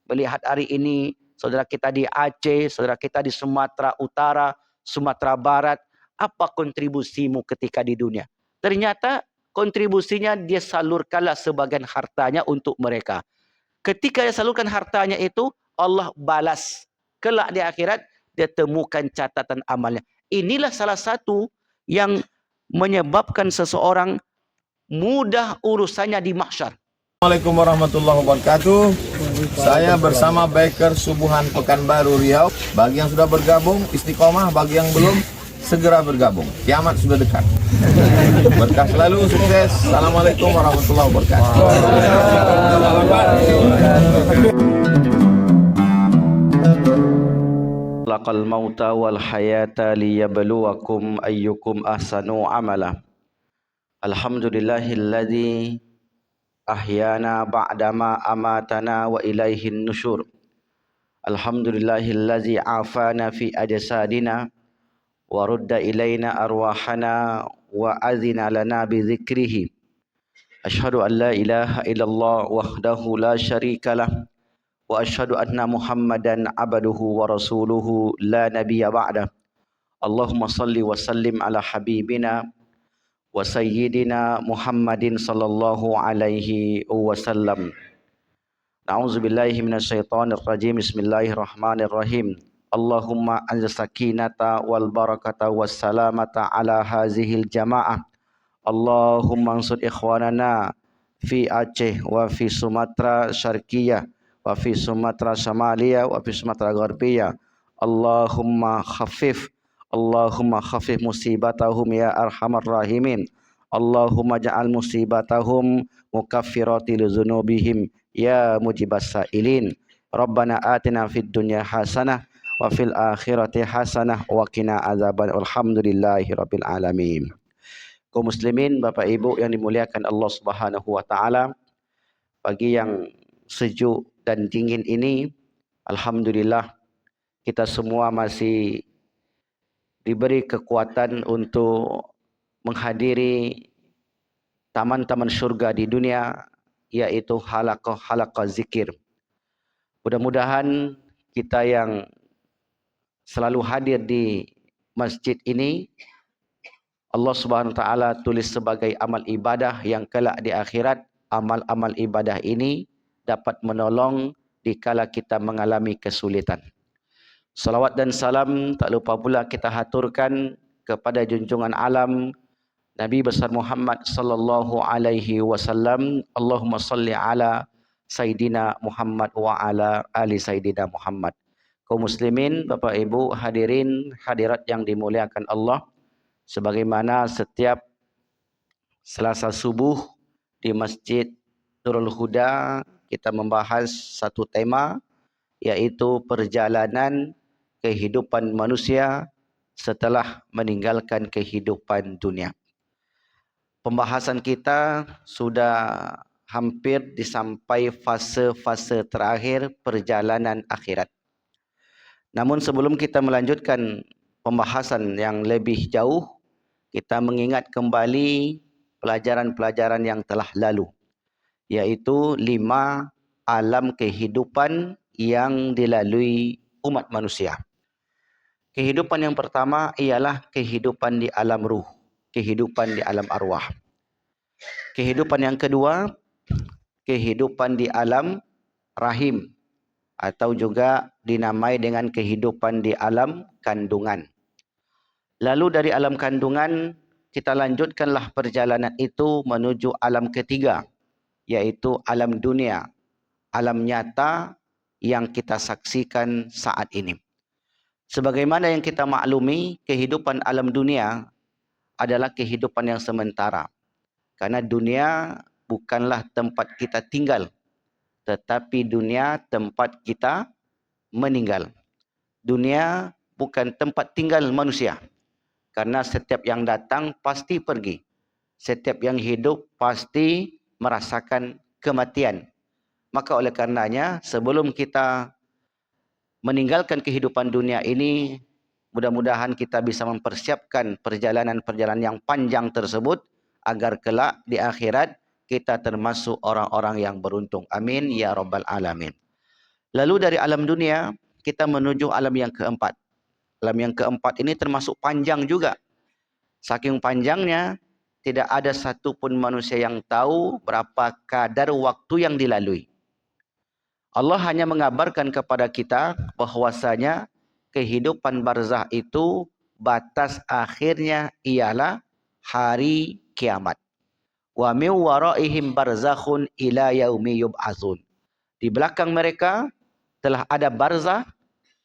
melihat hari ini saudara kita di Aceh, saudara kita di Sumatera Utara, Sumatera Barat, apa kontribusimu ketika di dunia? Ternyata kontribusinya dia salurkanlah sebagian hartanya untuk mereka. Ketika dia salurkan hartanya itu, Allah balas. Kelak di akhirat, dia temukan catatan amalnya. Inilah salah satu yang menyebabkan seseorang mudah urusannya di mahsyar. Assalamualaikum warahmatullahi wabarakatuh. Saya bersama Biker Subuhan Pekanbaru Riau. Bagi yang sudah bergabung, istiqomah. Bagi yang belum, segera bergabung. Kiamat sudah dekat. Berkah selalu, sukses. Assalamualaikum warahmatullahi wabarakatuh. Laqal mauta wal hayata liyabluwakum ayyukum ahsanu amala. Alhamdulillahilladzi ahyana ba'dama amatana wa ilaihin nusyur. Alhamdulillahillazi afana fi ajsadina wa rudda ilaina arwahana wa azina lana bi dzikrihi. Asyhadu an la ilaha illallah wahdahu la syarikalah wa asyhadu anna Muhammadan abduhu wa rasuluhu la nabiyya ba'dah. Allahumma salli wa sallim ala habibina wa sayyidina Muhammadin sallallahu alaihi wasallam. A'udzubillahi minasyaitonir rajim. Bismillahirrahmanirrahim. Allahumma anzil sakinata wal barakata was salamata ala hazihil jamaah. Allahumma ansur ikhwanana fi Aceh wa fi Sumatera Syarqiyah wa fi Sumatera Shamaliyah wa fi Sumatera Gharbiyah. Allahumma khafif musibatahum ya arhamar rahimin. Allahumma ja'al musibatahum mukaffirati lizunubihim ya mujibas sa'ilin. Rabbana atina fid dunya hasanah wa fil akhirati hasanah wa qina azaban. Alhamdulillahi rabbil alamin. Kaum muslimin, Bapak Ibu yang dimuliakan Allah Subhanahu wa taala, pagi yang sejuk dan dingin ini, alhamdulillah kita semua masih diberi kekuatan untuk menghadiri taman-taman syurga di dunia, yaitu halaqah zikir. Mudah-mudahan kita yang selalu hadir di masjid ini, Allah Subhanahu wa taala tulis sebagai amal ibadah yang kelak di akhirat amal-amal ibadah ini dapat menolong dikala kita mengalami kesulitan. Salawat dan salam tak lupa pula kita haturkan kepada junjungan alam Nabi besar Muhammad sallallahu alaihi wasallam. Allahumma salli ala Sayyidina Muhammad wa ala ali Sayyidina Muhammad. Kaum muslimin, Bapak Ibu, hadirin hadirat yang dimuliakan Allah, sebagaimana setiap Selasa subuh di Masjid Nurul Huda kita membahas satu tema, yaitu perjalanan kehidupan manusia setelah meninggalkan kehidupan dunia. Pembahasan kita sudah hampir disampai fase-fase terakhir perjalanan akhirat. Namun sebelum kita melanjutkan pembahasan yang lebih jauh, kita mengingat kembali pelajaran-pelajaran yang telah lalu, yaitu 5 alam kehidupan yang dilalui umat manusia. Kehidupan yang pertama ialah kehidupan di alam ruh, kehidupan di alam arwah. Kehidupan yang kedua, kehidupan di alam rahim, atau juga dinamai dengan kehidupan di alam kandungan. Lalu dari alam kandungan kita lanjutkanlah perjalanan itu menuju alam ketiga, yaitu alam dunia, alam nyata yang kita saksikan saat ini. Sebagaimana yang kita maklumi, kehidupan alam dunia adalah kehidupan yang sementara. Karena dunia bukanlah tempat kita tinggal, tetapi dunia tempat kita meninggal. Dunia bukan tempat tinggal manusia, karena setiap yang datang pasti pergi. Setiap yang hidup pasti merasakan kematian. Maka oleh karenanya, sebelum kita meninggalkan kehidupan dunia ini, mudah-mudahan kita bisa mempersiapkan perjalanan-perjalanan yang panjang tersebut, agar kelak di akhirat kita termasuk orang-orang yang beruntung. Amin ya rabbal alamin. Lalu dari alam dunia kita menuju alam yang keempat. Alam yang keempat ini termasuk panjang juga. Saking panjangnya, tidak ada satupun manusia yang tahu berapa kadar waktu yang dilalui. Allah hanya mengabarkan kepada kita bahwasanya kehidupan barzah itu batas akhirnya ialah hari kiamat. Wa min waraihim barzakhun ila yaumi yub'atsun. Di belakang mereka telah ada barzah,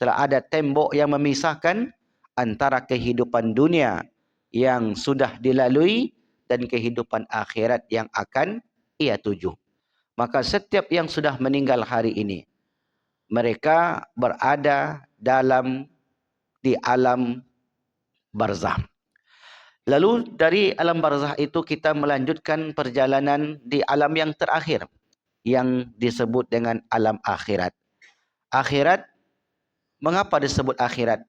telah ada tembok yang memisahkan antara kehidupan dunia yang sudah dilalui dan kehidupan akhirat yang akan ia tuju. Maka setiap yang sudah meninggal hari ini, mereka berada di alam barzah. Lalu dari alam barzah itu kita melanjutkan perjalanan di alam yang terakhir yang disebut dengan alam akhirat. Akhirat, mengapa disebut akhirat?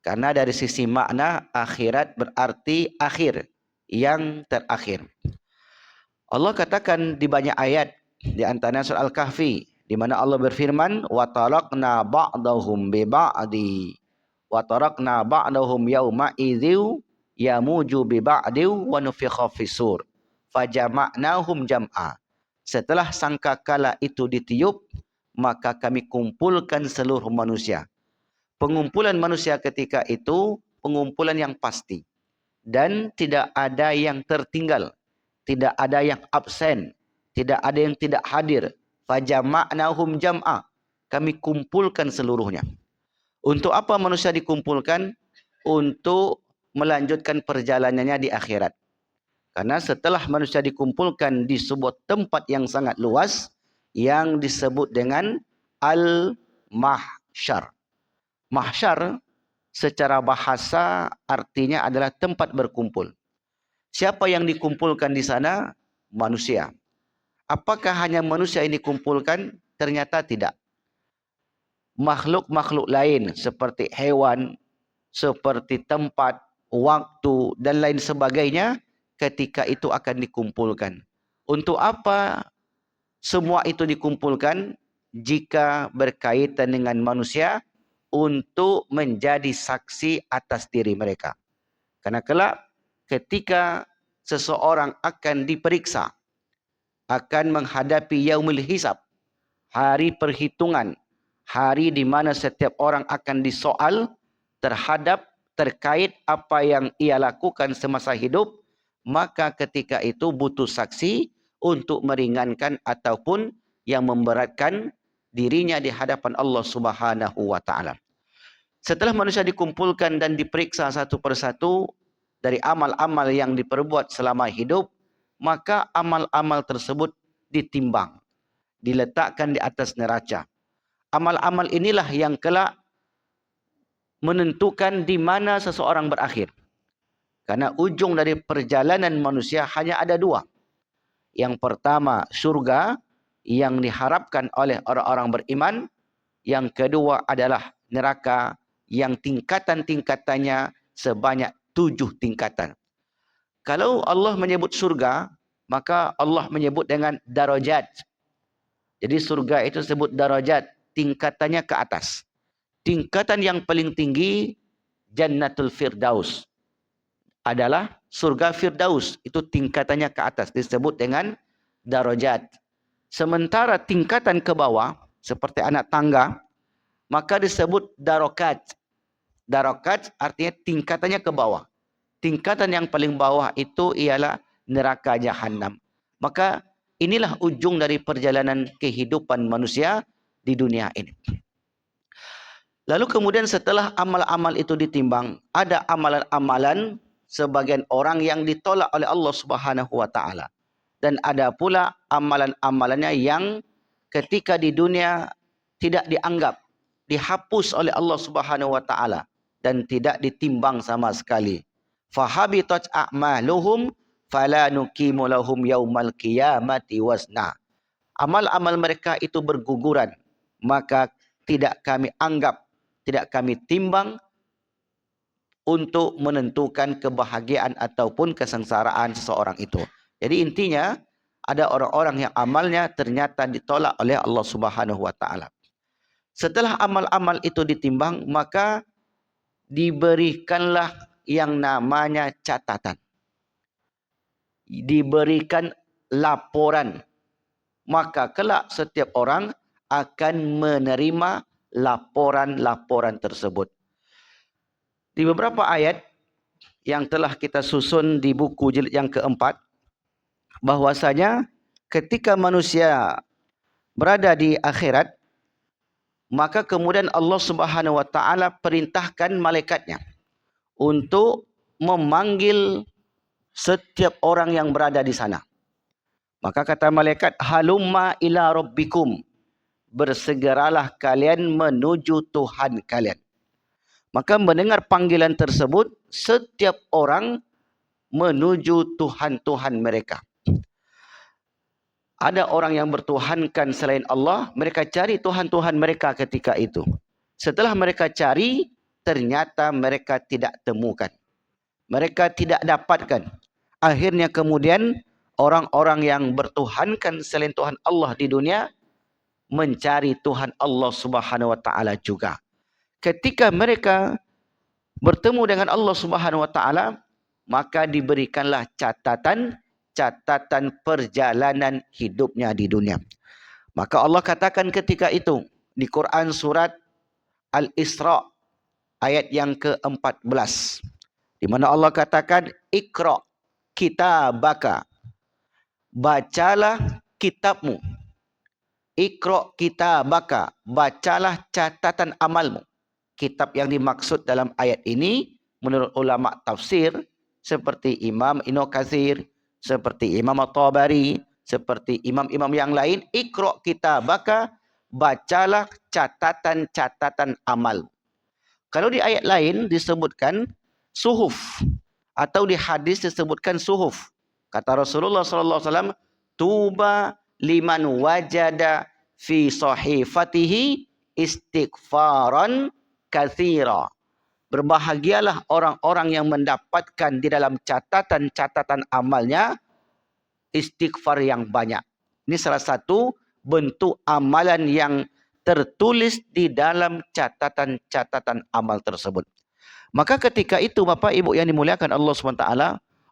Karena dari sisi makna akhirat berarti akhir, yang terakhir. Allah katakan di banyak ayat, di antaranya surah Al-Kahfi, di mana Allah berfirman, wa tarakna ba'dahum bi ba'di wa tarakna ba'dahum yauma idzu yamuju bi ba'di wa nufikha fis-sur fajama'nahum jam'a. Setelah sangkakala itu ditiup, maka kami kumpulkan seluruh manusia. Pengumpulan manusia ketika itu pengumpulan yang pasti dan tidak ada yang tertinggal, tidak ada yang absen, tidak ada yang tidak hadir. Fajama'nahum jam'a, kami kumpulkan seluruhnya. Untuk apa manusia dikumpulkan? Untuk melanjutkan perjalanannya di akhirat. Karena setelah manusia dikumpulkan di sebuah tempat yang sangat luas yang disebut dengan al-mahsyar. Mahsyar secara bahasa artinya adalah tempat berkumpul. Siapa yang dikumpulkan di sana? Manusia. Apakah hanya manusia yang dikumpulkan? Ternyata tidak. Makhluk-makhluk lain seperti hewan, seperti tempat, waktu dan lain sebagainya ketika itu akan dikumpulkan. Untuk apa semua itu dikumpulkan? Jika berkaitan dengan manusia, untuk menjadi saksi atas diri mereka. Karena kelak ketika seseorang akan diperiksa, akan menghadapi yaumul hisab, hari perhitungan, hari di mana setiap orang akan disoal terkait apa yang ia lakukan semasa hidup, maka ketika itu butuh saksi untuk meringankan ataupun yang memberatkan dirinya di hadapan Allah Subhanahu wa taala. Setelah manusia dikumpulkan dan diperiksa satu persatu dari amal-amal yang diperbuat selama hidup, maka amal-amal tersebut ditimbang, diletakkan di atas neraca. Amal-amal inilah yang kelak menentukan di mana seseorang berakhir. Karena ujung dari perjalanan manusia hanya ada dua. Yang pertama surga yang diharapkan oleh orang-orang beriman. Yang kedua adalah neraka yang tingkatan-tingkatannya sebanyak 7 tingkatan. Kalau Allah menyebut surga, maka Allah menyebut dengan darajat. Jadi surga itu disebut darajat, tingkatannya ke atas. Tingkatan yang paling tinggi, Jannatul Firdaus, adalah surga Firdaus. Itu tingkatannya ke atas, disebut dengan darajat. Sementara tingkatan ke bawah, seperti anak tangga, maka disebut darokat. Darokat artinya tingkatannya ke bawah. Tingkatan yang paling bawah itu ialah neraka jahanam. Maka inilah ujung dari perjalanan kehidupan manusia di dunia ini. Lalu kemudian setelah amal-amal itu ditimbang, ada amalan-amalan sebagian orang yang ditolak oleh Allah Subhanahu wa taala. Dan ada pula amalan-amalannya yang ketika di dunia tidak dianggap, dihapus oleh Allah Subhanahu wa taala dan tidak ditimbang sama sekali. Fahabitat a'maluhum fala nuqimu lahum yaumal qiyamati wazna. Amal-amal mereka itu berguguran, maka tidak kami anggap, tidak kami timbang untuk menentukan kebahagiaan ataupun kesengsaraan seseorang itu. Jadi intinya ada orang-orang yang amalnya ternyata ditolak oleh Allah Subhanahu wa taala. Setelah amal-amal itu ditimbang, maka diberikanlah yang namanya catatan. Diberikan laporan. Maka kelak setiap orang akan menerima laporan-laporan tersebut. Di beberapa ayat yang telah kita susun di buku jilid yang keempat, bahwasanya ketika manusia berada di akhirat, maka kemudian Allah Subhanahu wa taala perintahkan malaikatnya untuk memanggil setiap orang yang berada di sana. Maka kata malaikat, halumma ila rabbikum, bersegeralah kalian menuju Tuhan kalian. Maka mendengar panggilan tersebut, setiap orang menuju Tuhan-Tuhan mereka. Ada orang yang bertuhankan selain Allah, mereka cari Tuhan-Tuhan mereka ketika itu. Setelah mereka cari, ternyata mereka tidak temukan. Mereka tidak dapatkan. Akhirnya kemudian orang-orang yang bertuhankan selain Tuhan Allah di dunia mencari Tuhan Allah Subhanahu wa taala juga. Ketika mereka bertemu dengan Allah Subhanahu wa taala, maka diberikanlah catatan perjalanan hidupnya di dunia. Maka Allah katakan ketika itu di Quran surat Al-Isra ayat yang ke-14, di mana Allah katakan, Iqra kitabaka, bacalah kitabmu. Iqra kitabaka, bacalah catatan amalmu. Kitab yang dimaksud dalam ayat ini menurut ulama tafsir seperti Imam Ibnu Katsir, seperti Imam At-Tabari, seperti imam-imam yang lain, Iqra kitabaka, bacalah catatan-catatan amal. Kalau di ayat lain disebutkan suhuf, atau di hadis disebutkan suhuf. Kata Rasulullah sallallahu alaihi wasallam, tuba liman wajada fi sahifatihi istighfaran katsira. Berbahagialah orang-orang yang mendapatkan di dalam catatan-catatan amalnya istighfar yang banyak. Ini salah satu bentuk amalan yang tertulis di dalam catatan-catatan amal tersebut. Maka ketika itu Bapak Ibu yang dimuliakan Allah SWT,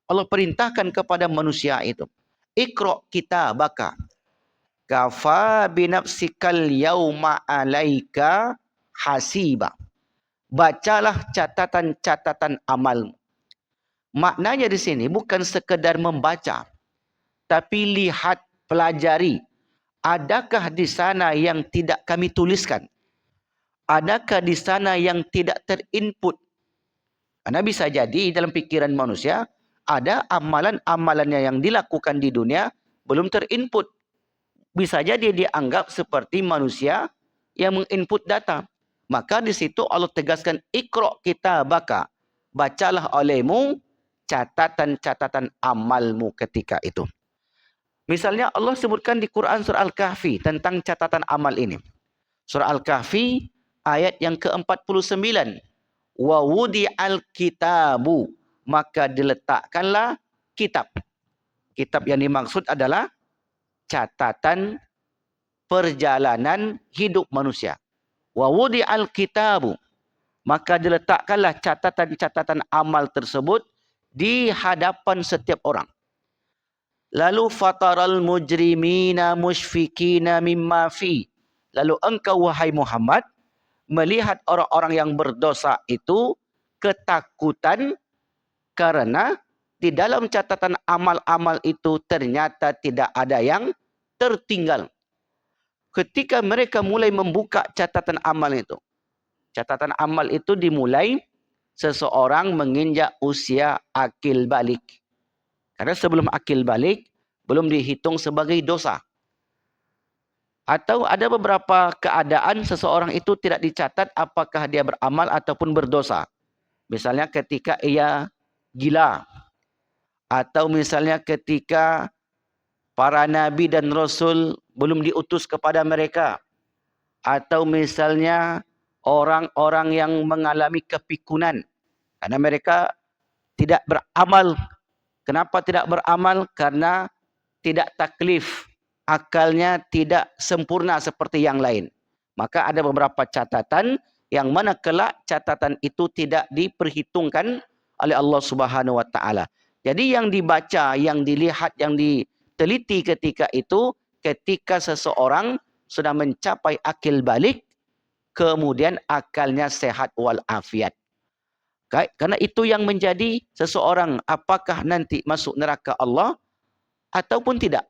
Allah perintahkan kepada manusia itu, Iqra kitabaka, kafa binafsikal yauma alaika hasiba. Bacalah catatan-catatan amalmu. Maknanya di sini bukan sekedar membaca, tapi lihat, pelajari. Adakah di sana yang tidak kami tuliskan? Adakah di sana yang tidak terinput? Karena bisa jadi dalam pikiran manusia ada amalan-amalannya yang dilakukan di dunia belum terinput. Bisa jadi dianggap seperti manusia yang menginput data. Maka di situ Allah tegaskan, Iqra kitabaka, bacalah olehmu catatan-catatan amalmu ketika itu. Misalnya Allah sebutkan di Quran surah Al-Kahfi tentang catatan amal ini. Surah Al-Kahfi ayat yang ke-49. Wa wudi'al kitabu, maka diletakkanlah kitab. Kitab yang dimaksud adalah catatan perjalanan hidup manusia. Wa wudi'al kitabu, maka diletakkanlah catatan-catatan amal tersebut di hadapan setiap orang. Lalu fataral mujrimina musyfikina mimma fi, lalu engkau wahai Muhammad melihat orang-orang yang berdosa itu ketakutan karena di dalam catatan amal-amal itu ternyata tidak ada yang tertinggal. Ketika mereka mulai membuka catatan amal itu, catatan amal itu dimulai seseorang menginjak usia akil balik. Karena sebelum akil balik belum dihitung sebagai dosa. Atau ada beberapa keadaan seseorang itu tidak dicatat apakah dia beramal ataupun berdosa. Misalnya ketika ia gila. Atau misalnya ketika para nabi dan rasul belum diutus kepada mereka. Atau misalnya orang-orang yang mengalami kepikunan. Karena mereka tidak beramal. Kenapa tidak beramal? Karena tidak taklif. Akalnya tidak sempurna seperti yang lain. Maka ada beberapa catatan yang mana kelak catatan itu tidak diperhitungkan oleh Allah Subhanahu wa taala. Jadi yang dibaca, yang dilihat, yang diteliti ketika itu ketika seseorang sudah mencapai akil balik, kemudian akalnya sehat walafiat. Karena itu yang menjadi seseorang apakah nanti masuk neraka Allah ataupun tidak.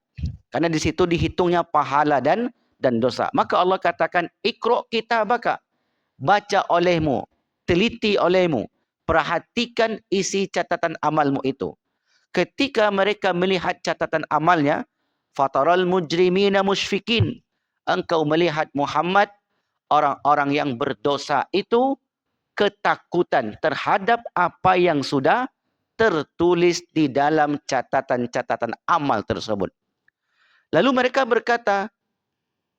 Karena di situ dihitungnya pahala dan dosa. Maka Allah katakan, "Iqra' kitabaka." Baca olehmu, teliti olehmu, perhatikan isi catatan amalmu itu. Ketika mereka melihat catatan amalnya, fataral mujrimina musyfikin. Engkau melihat Muhammad, orang-orang yang berdosa itu ketakutan terhadap apa yang sudah tertulis di dalam catatan-catatan amal tersebut. Lalu mereka berkata,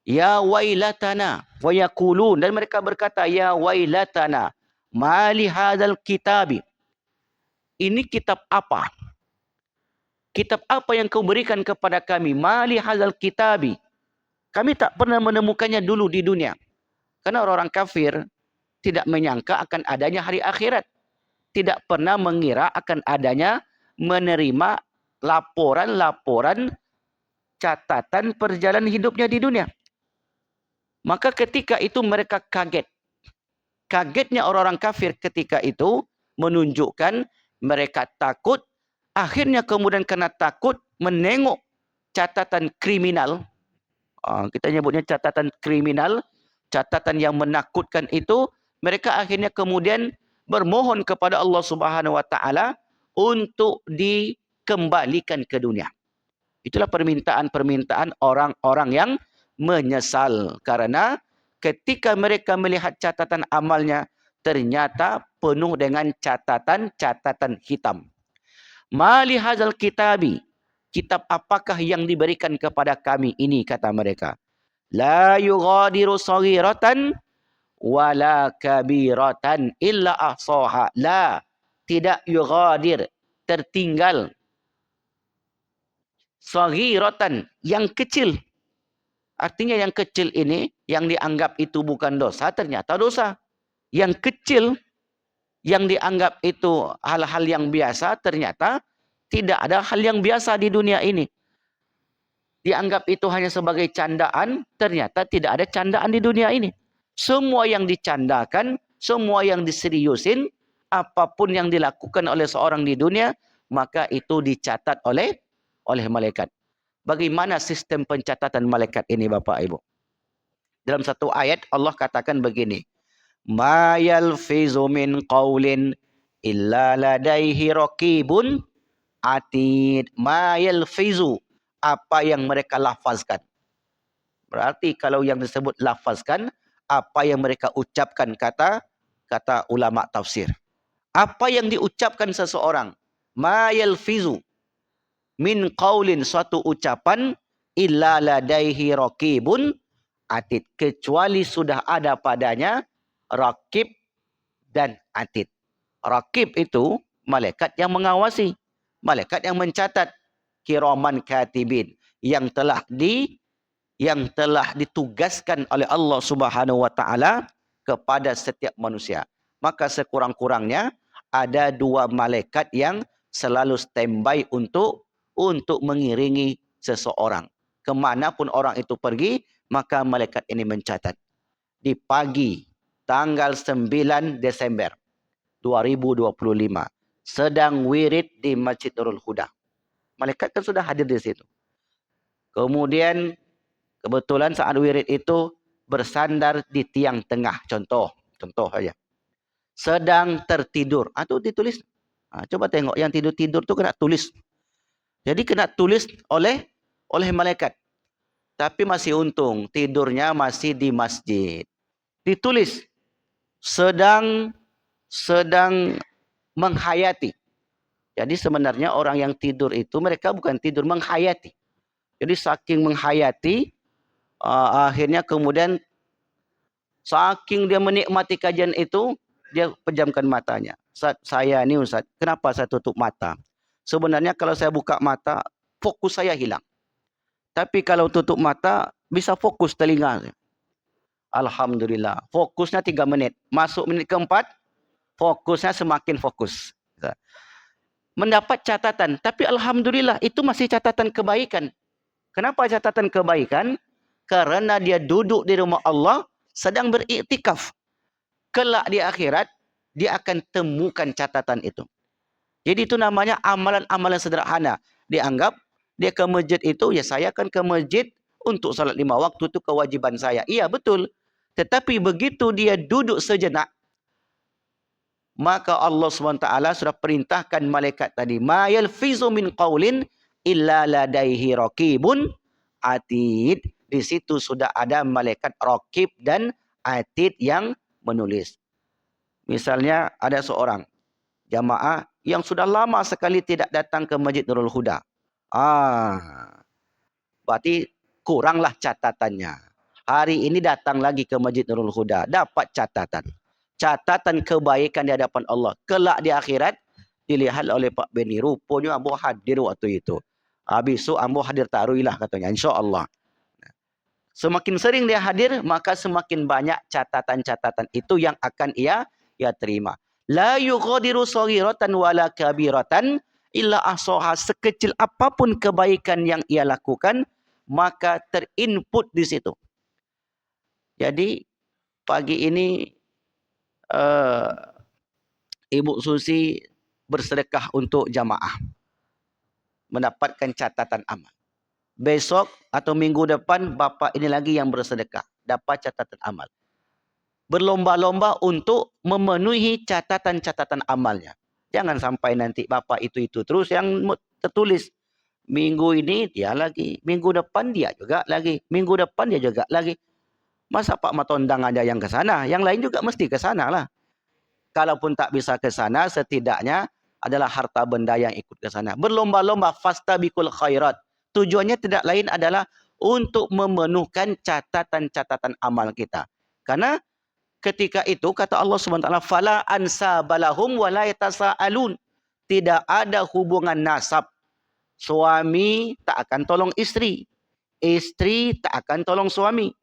ya wailatana, wa yaqulun, dan mereka berkata, ya wailatana, mali hadzal kitabi. Ini kitab apa? Kitab apa yang kau berikan kepada kami? Mali hadzal kitabi. Kami tak pernah menemukannya dulu di dunia. Karena orang-orang kafir tidak menyangka akan adanya hari akhirat. Tidak pernah mengira akan adanya menerima laporan-laporan catatan perjalanan hidupnya di dunia. Maka ketika itu mereka kaget. Kagetnya orang-orang kafir ketika itu menunjukkan mereka takut. Akhirnya kemudian karena takut menengok catatan kriminal. Kita nyebutnya catatan kriminal. Catatan yang menakutkan itu. Mereka akhirnya kemudian bermohon kepada Allah Subhanahu wa taala untuk dikembalikan ke dunia. Itulah permintaan-permintaan orang-orang yang menyesal. Karena ketika mereka melihat catatan amalnya, ternyata penuh dengan catatan-catatan hitam. Mali hadzal kitabi. Kitab apakah yang diberikan kepada kami ini, kata mereka. La yughadiru saghiratan wala kabiratan illa ahsaha. La, tidak yughadir, tertinggal. Saghiratan, yang kecil. Artinya yang kecil ini, yang dianggap itu bukan dosa, ternyata dosa. Yang kecil, yang dianggap itu hal-hal yang biasa, ternyata tidak ada hal yang biasa di dunia ini. Dianggap itu hanya sebagai candaan, ternyata tidak ada candaan di dunia ini. Semua yang dicandakan, semua yang diseriusin, apapun yang dilakukan oleh seorang di dunia, maka itu dicatat oleh malaikat. Bagaimana sistem pencatatan malaikat ini, Bapak Ibu? Dalam satu ayat Allah katakan begini. Ma yalfizu min qaulin illa ladaihi raqibun atid. Ma yalfizu, apa yang mereka lafazkan. Berarti kalau yang disebut lafazkan, apa yang mereka ucapkan, kata ulama tafsir. Apa yang diucapkan seseorang, ma yalfizu min qaulin, suatu ucapan, illa ladaihi raqibun atid, kecuali sudah ada padanya raqib dan atid. Raqib itu malaikat yang mengawasi, malaikat yang mencatat, kiraman katibin, yang telah ditugaskan oleh Allah Subhanahu wa taala kepada setiap manusia. Maka sekurang-kurangnya ada 2 malaikat yang selalu standby untuk mengiringi seseorang. Kemanapun orang itu pergi, maka malaikat ini mencatat. Di pagi tanggal 9 Desember 2025 sedang wirid di Masjid Nurul Huda. Malaikat kan sudah hadir di situ. Kemudian kebetulan saat wirid itu bersandar di tiang tengah. Contoh saja. Sedang tertidur. Atau ditulis. Coba tengok yang tidur-tidur tu kena tulis. Jadi kena tulis oleh malaikat. Tapi masih untung tidurnya masih di masjid. Ditulis sedang menghayati. Jadi sebenarnya orang yang tidur itu mereka bukan tidur, menghayati. Jadi saking menghayati, akhirnya kemudian saking dia menikmati kajian itu, dia pejamkan matanya. Saya ini Ustaz, kenapa saya tutup mata? Sebenarnya kalau saya buka mata, fokus saya hilang. Tapi kalau tutup mata, bisa fokus telinga. Alhamdulillah. Fokusnya 3 menit. Masuk menit keempat, fokusnya semakin fokus. Mendapat catatan. Tapi Alhamdulillah, itu masih catatan kebaikan. Kenapa catatan kebaikan? Karena dia duduk di rumah Allah, sedang beriktikaf. Kelak di akhirat, dia akan temukan catatan itu. Jadi itu namanya amalan-amalan sederhana. Dianggap, dia ke masjid itu, ya saya akan ke masjid untuk salat 5 waktu, itu kewajiban saya. Iya, betul. Tetapi begitu dia duduk sejenak, maka Allah SWT sudah perintahkan malaikat tadi, ma yalfizu min qaulin illa ladaihi raqibun atid. Di situ sudah ada malaikat raqib dan atid yang menulis. Misalnya ada seorang jamaah yang sudah lama sekali tidak datang ke Masjid Nurul Huda. Berarti kuranglah catatannya. Hari ini datang lagi ke Masjid Nurul Huda, dapat catatan. Catatan kebaikan di hadapan Allah. Kelak di akhirat, dilihat oleh Pak Beni. Rupanya ambo hadir waktu itu. Habis itu ambo hadir taruhilah katanya. InsyaAllah. Semakin sering dia hadir, maka semakin banyak catatan-catatan itu yang akan ia terima. La yughadiru saghiratan wala kabiratan illa ahsaha. Sekecil apapun kebaikan yang ia lakukan, maka terinput di situ. Jadi pagi ini Ibu Susi bersedekah untuk jamaah, mendapatkan catatan amal. Besok atau minggu depan Bapak ini lagi yang bersedekah, dapat catatan amal. Berlomba-lomba untuk memenuhi catatan-catatan amalnya. Jangan sampai nanti Bapak itu terus yang tertulis. Minggu ini dia lagi, minggu depan dia juga lagi, minggu depan dia juga lagi. Masa Pak Matondang aja yang ke sana, yang lain juga mesti ke sana lah. Kalaupun tak bisa ke sana, setidaknya adalah harta benda yang ikut ke sana. Berlomba-lomba fastabiqul khairat. Tujuannya tidak lain adalah untuk memenuhkan catatan-catatan amal kita. Karena ketika itu kata Allah SWT, fala ansabalahum wa la yatasaalun. Tidak ada hubungan nasab. Suami tak akan tolong istri. Istri tak akan tolong suami.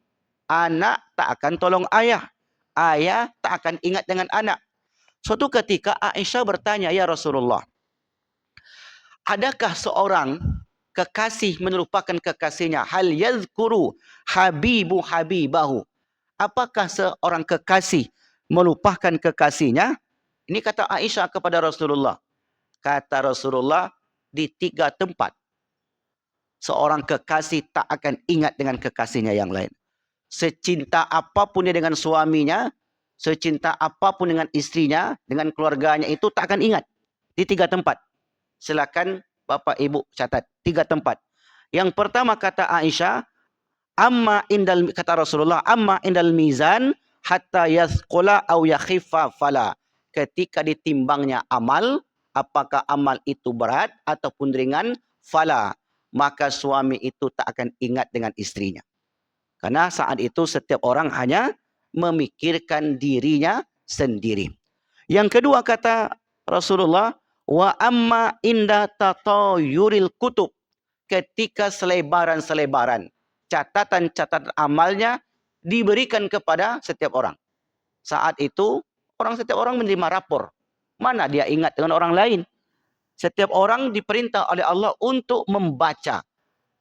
Anak tak akan tolong ayah. Ayah tak akan ingat dengan anak. Suatu ketika Aisyah bertanya, ya Rasulullah, adakah seorang kekasih melupakan kekasihnya? Hal yazkuru habibu habibahu. Apakah seorang kekasih melupakan kekasihnya? Ini kata Aisyah kepada Rasulullah. Kata Rasulullah, di 3 tempat seorang kekasih tak akan ingat dengan kekasihnya yang lain. Secinta apapun dia dengan suaminya, secinta apapun dengan istrinya, dengan keluarganya, itu tak akan ingat. Di 3 tempat. Silakan Bapak Ibu catat. 3 tempat. Yang pertama kata Aisyah, kata Rasulullah, amma indal mizan hatta yathqula aw yakhiffa fala. Ketika ditimbangnya amal, apakah amal itu berat ataupun ringan, fala, maka suami itu tak akan ingat dengan istrinya. Karena saat itu setiap orang hanya memikirkan dirinya sendiri. Yang kedua kata Rasulullah, wa amma inda tatayuril kutub. Ketika selebaran-selebaran catatan-catatan amalnya diberikan kepada setiap orang. Saat itu setiap orang menerima rapor. Mana dia ingat dengan orang lain? Setiap orang diperintah oleh Allah untuk membaca.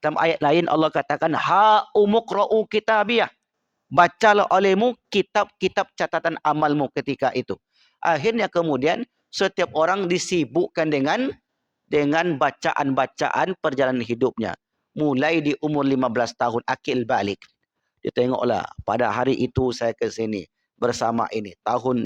Dalam ayat lain Allah katakan, ha umuqra'u kitabiyah. Bacalah olehmu kitab-kitab catatan amalmu ketika itu. Akhirnya kemudian setiap orang disibukkan dengan bacaan-bacaan perjalanan hidupnya. Mulai di umur 15 tahun, akil balik. Dia tengoklah, pada hari itu saya ke sini bersama ini. Tahun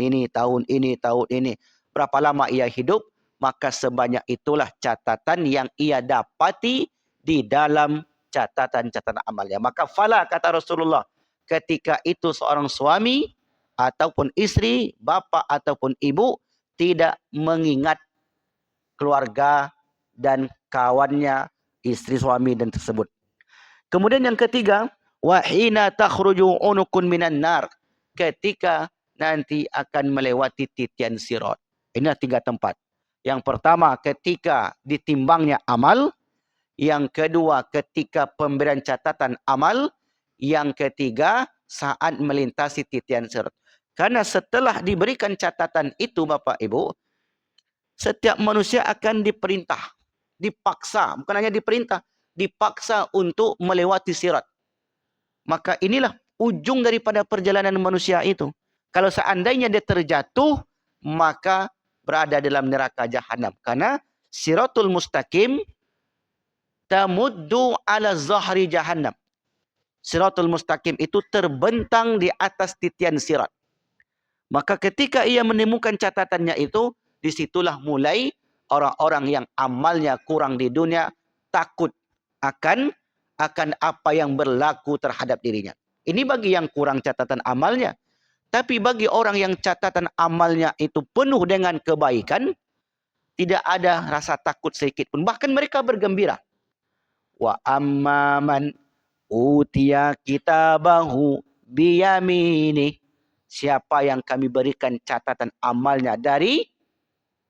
ini. Berapa lama ia hidup, maka sebanyak itulah catatan yang ia dapati di dalam catatan-catatan amalnya. Maka fala kata Rasulullah, ketika itu seorang suami ataupun istri, bapa ataupun ibu tidak mengingat keluarga dan kawannya, istri suami dan tersebut. Kemudian yang ketiga, wa hina takhruju unukun minan nar. Ketika nanti akan melewati titian sirat. Ini 3 tempat. Yang pertama ketika ditimbangnya amal. Yang kedua ketika pemberian catatan amal. Yang ketiga saat melintasi titian sirat. Karena setelah diberikan catatan itu Bapak Ibu, setiap manusia akan diperintah, dipaksa, bukan hanya diperintah, dipaksa untuk melewati sirat. Maka inilah ujung daripada perjalanan manusia itu. Kalau seandainya dia terjatuh, maka berada dalam neraka jahanam. Karena siratul mustaqim tamuddu ala zahri jahannam. Siratul mustaqim itu terbentang di atas titian sirat. Maka ketika ia menemukan catatannya itu, disitulah mulai orang-orang yang amalnya kurang di dunia takut akan apa yang berlaku terhadap dirinya. Ini bagi yang kurang catatan amalnya. Tapi bagi orang yang catatan amalnya itu penuh dengan kebaikan, tidak ada rasa takut sedikit pun. Bahkan mereka bergembira. Wa amman utiya kitabahu biyamini. Siapa yang kami berikan catatan amalnya dari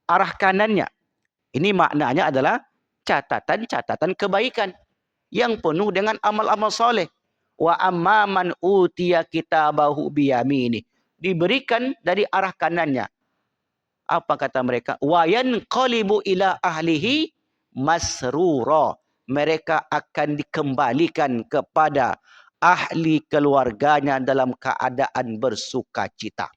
arah kanannya. Ini maknanya adalah catatan-catatan kebaikan yang penuh dengan amal-amal soleh. Wa amman utiya kitabahu biyamini. Diberikan dari arah kanannya. Apa kata mereka? Wa yanqalibu ila ahlihi masrura. Mereka akan dikembalikan kepada ahli keluarganya dalam keadaan bersuka cita.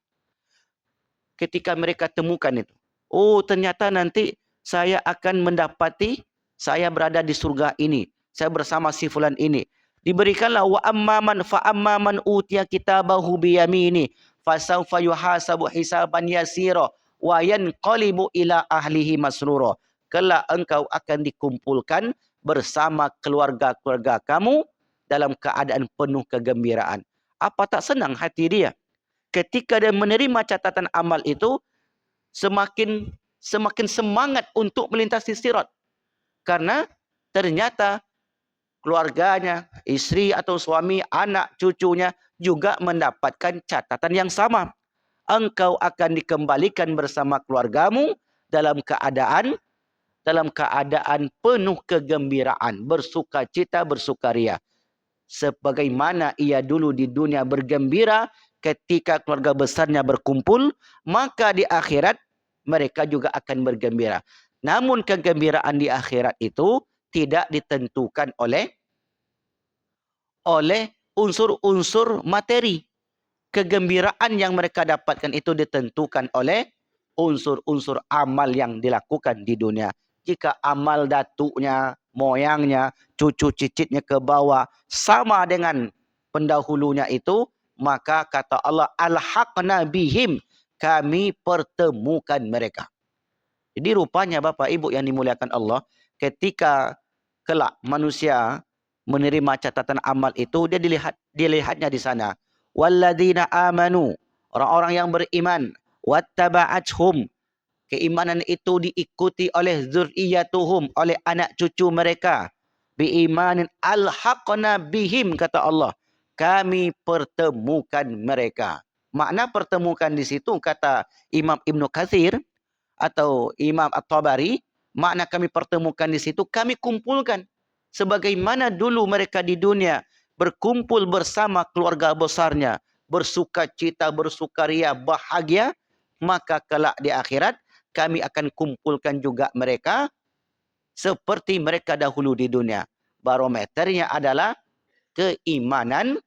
Ketika mereka temukan itu, oh ternyata nanti saya akan mendapati saya berada di surga ini, saya bersama si fulan ini. Diberikanlah wa amman fa amman utiya kitabahu biyamini fasawfa yuhasabu hisaban yasira wa yanqalibu ila ahlihi masrura. Kelak engkau akan dikumpulkan bersama keluarga-keluarga kamu dalam keadaan penuh kegembiraan. Apa tak senang hati dia ketika dia menerima catatan amal itu, semakin semangat untuk melintasi sirat. Karena ternyata keluarganya, istri atau suami, anak, cucunya juga mendapatkan catatan yang sama. Engkau akan dikembalikan bersama keluargamu dalam keadaan penuh kegembiraan, bersukacita, bersukaria. Sebagaimana ia dulu di dunia bergembira ketika keluarga besarnya berkumpul, maka di akhirat mereka juga akan bergembira. Namun kegembiraan di akhirat itu tidak ditentukan oleh unsur-unsur materi. Kegembiraan yang mereka dapatkan itu ditentukan oleh unsur-unsur amal yang dilakukan di dunia. Jika amal datuknya, moyangnya, cucu cicitnya ke bawah sama dengan pendahulunya itu, maka kata Allah, alhaqna bihim, kami pertemukan mereka. Jadi rupanya Bapak Ibu yang dimuliakan Allah, ketika kelak manusia menerima catatan amal itu, dia dilihatnya di sana. Walladzina amanu, orang-orang yang beriman, wattaba'athum, keimanan itu diikuti oleh zuriyatuhum, oleh anak cucu mereka. Biimanin alhaqna bihim, kata Allah, kami pertemukan mereka. Makna pertemukan di situ kata Imam Ibnu Katsir atau Imam At-Tabari, makna kami pertemukan di situ, kami kumpulkan. Sebagaimana dulu mereka di dunia berkumpul bersama keluarga besarnya, bersuka cita, bersukaria, bahagia, maka kelak di akhirat kami akan kumpulkan juga mereka seperti mereka dahulu di dunia. Barometernya adalah keimanan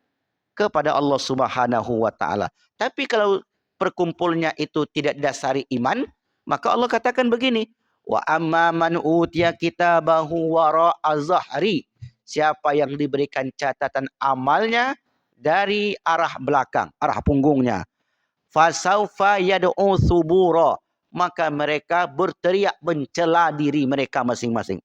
kepada Allah Subhanahu wa taala. Tapi kalau perkumpulnya itu tidak dasari iman, maka Allah katakan begini, wa amma man utiya kitabahu wara'a zahri. Siapa yang diberikan catatan amalnya dari arah belakang, arah punggungnya, fasaufa yad'u subura, maka mereka berteriak mencela diri mereka masing-masing.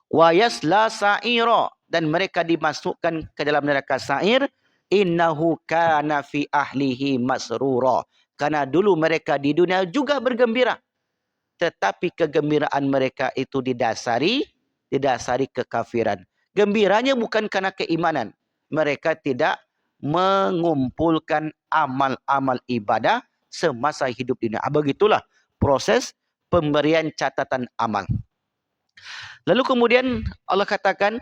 Wa yasla sa'ira, dan mereka dimasukkan ke dalam neraka sa'ir. Innahu kana fi ahlihi masrura, karena dulu mereka di dunia juga bergembira, tetapi kegembiraan mereka itu didasari kekafiran. Gembiranya bukan karena keimanan. Mereka tidak mengumpulkan amal-amal ibadah semasa hidup dunia. Begitulah proses pemberian catatan amal. Lalu kemudian Allah katakan,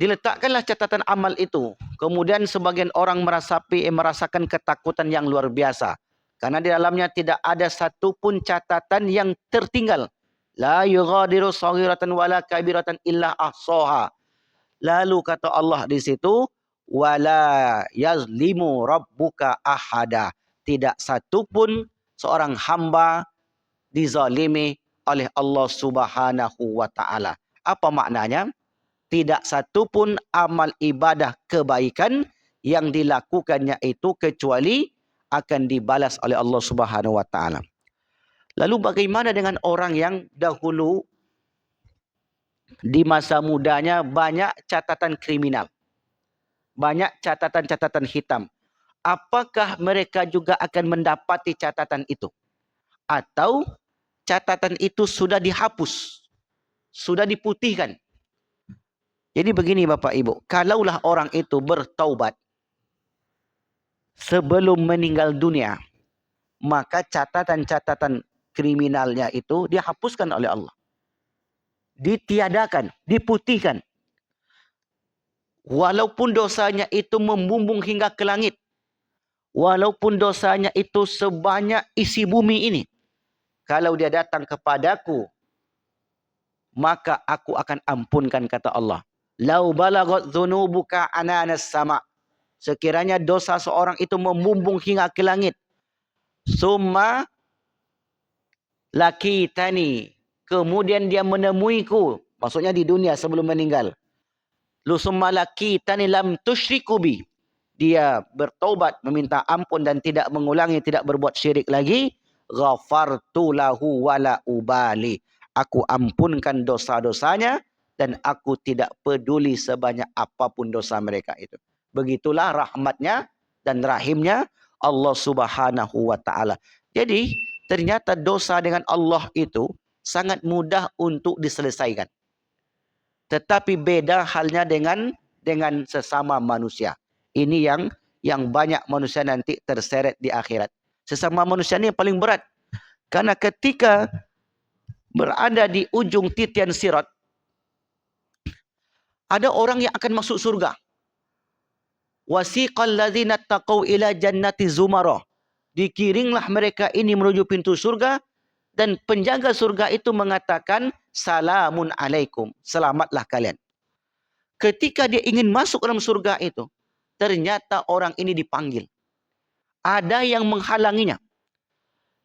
diletakkanlah catatan amal itu Kemudian sebagian orang merasakan ketakutan yang luar biasa. Karena di dalamnya tidak ada satupun catatan yang tertinggal. La yughadiru saghiratan wala kabiratan illa ahsaha. Lalu kata Allah di situ, wala yazlimu rabbuka ahada. Tidak satupun seorang hamba dizalimi oleh Allah Subhanahu wa taala. Apa maknanya? Tidak satupun amal ibadah kebaikan yang dilakukannya itu kecuali akan dibalas oleh Allah Subhanahu wa taala. Lalu bagaimana dengan orang yang dahulu di masa mudanya banyak catatan kriminal, banyak catatan-catatan hitam? Apakah mereka juga akan mendapati catatan itu? Atau catatan itu sudah dihapus, sudah diputihkan? Jadi begini Bapak Ibu, kalaulah orang itu bertaubat sebelum meninggal dunia, maka catatan-catatan kriminalnya itu dihapuskan oleh Allah. Ditiadakan, diputihkan. Walaupun dosanya itu membumbung hingga ke langit. Walaupun dosanya itu sebanyak isi bumi ini. Kalau dia datang kepadaku, maka aku akan ampunkan, kata Allah. Lau balagat dzunubuka ananas sama. Sekiranya dosa seorang itu membumbung hingga ke langit. Summa lakitani. Kemudian dia menemuiku. Maksudnya di dunia sebelum meninggal. Summa lakitani lam tusyriku bi. Dia bertaubat, meminta ampun dan tidak mengulangi, tidak berbuat syirik lagi. Ghafartu lahu wala ubali. Aku ampunkan dosa-dosanya dan aku tidak peduli sebanyak apapun dosa mereka itu. Begitulah rahmatnya dan rahimnya Allah Subhanahu wa taala. Jadi ternyata dosa dengan Allah itu sangat mudah untuk diselesaikan. Tetapi beda halnya dengan sesama manusia. Ini yang banyak manusia nanti terseret di akhirat. Sesama manusia ini yang paling berat. Karena ketika berada di ujung titian sirat, ada orang yang akan masuk surga. Wasiqal ladzina taqaw ila jannati zumara. Dikiringlah mereka ini menuju pintu surga dan penjaga surga itu mengatakan salamun alaikum. Selamatlah kalian. Ketika dia ingin masuk dalam surga itu, ternyata orang ini dipanggil. Ada yang menghalanginya.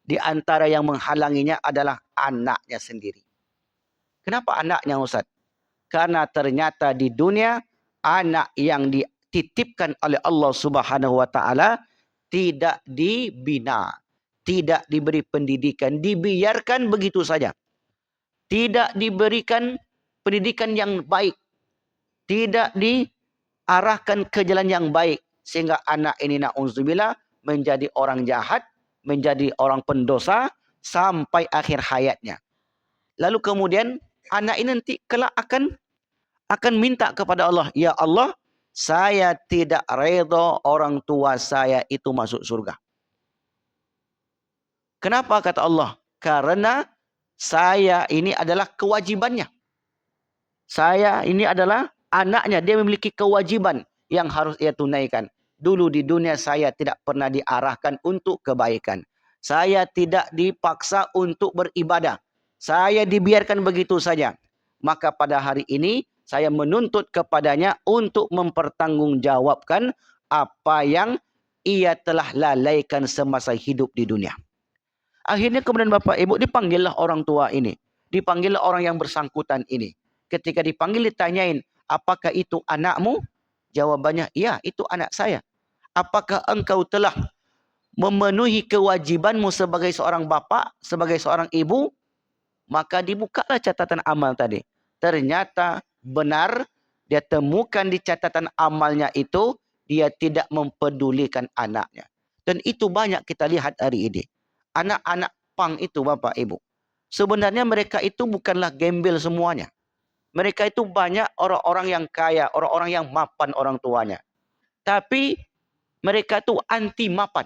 Di antara yang menghalanginya adalah anaknya sendiri. Kenapa anaknya, Ustaz? Karena ternyata di dunia anak yang dititipkan oleh Allah Subhanahu wa taala tidak dibina, tidak diberi pendidikan, dibiarkan begitu saja. Tidak diberikan pendidikan yang baik. Tidak diarahkan ke jalan yang baik sehingga anak ini na'udzubillah menjadi orang jahat, menjadi orang pendosa sampai akhir hayatnya. Lalu kemudian anak ini nanti kelak akan minta kepada Allah, ya Allah, saya tidak redha orang tua saya itu masuk surga. Kenapa kata Allah? Karena saya ini adalah kewajibannya. Saya ini adalah anaknya, dia memiliki kewajiban yang harus ia tunaikan. Dulu di dunia saya tidak pernah diarahkan untuk kebaikan. Saya tidak dipaksa untuk beribadah. Saya dibiarkan begitu saja. Maka pada hari ini saya menuntut kepadanya untuk mempertanggungjawabkan apa yang ia telah lalaikan semasa hidup di dunia. Akhirnya kemudian Bapak Ibu dipanggillah orang tua ini. Dipanggillah orang yang bersangkutan ini. Ketika dipanggil ditanyain, apakah itu anakmu? Jawabannya, iya itu anak saya. Apakah engkau telah memenuhi kewajibanmu sebagai seorang bapa, sebagai seorang ibu? Maka dibukalah catatan amal tadi. Ternyata benar, dia temukan di catatan amalnya itu, dia tidak mempedulikan anaknya. Dan itu banyak kita lihat hari ini. Anak-anak pang itu Bapak Ibu. Sebenarnya mereka itu bukanlah gembel semuanya. Mereka itu banyak orang-orang yang kaya, orang-orang yang mapan orang tuanya. Tapi mereka itu anti mapan.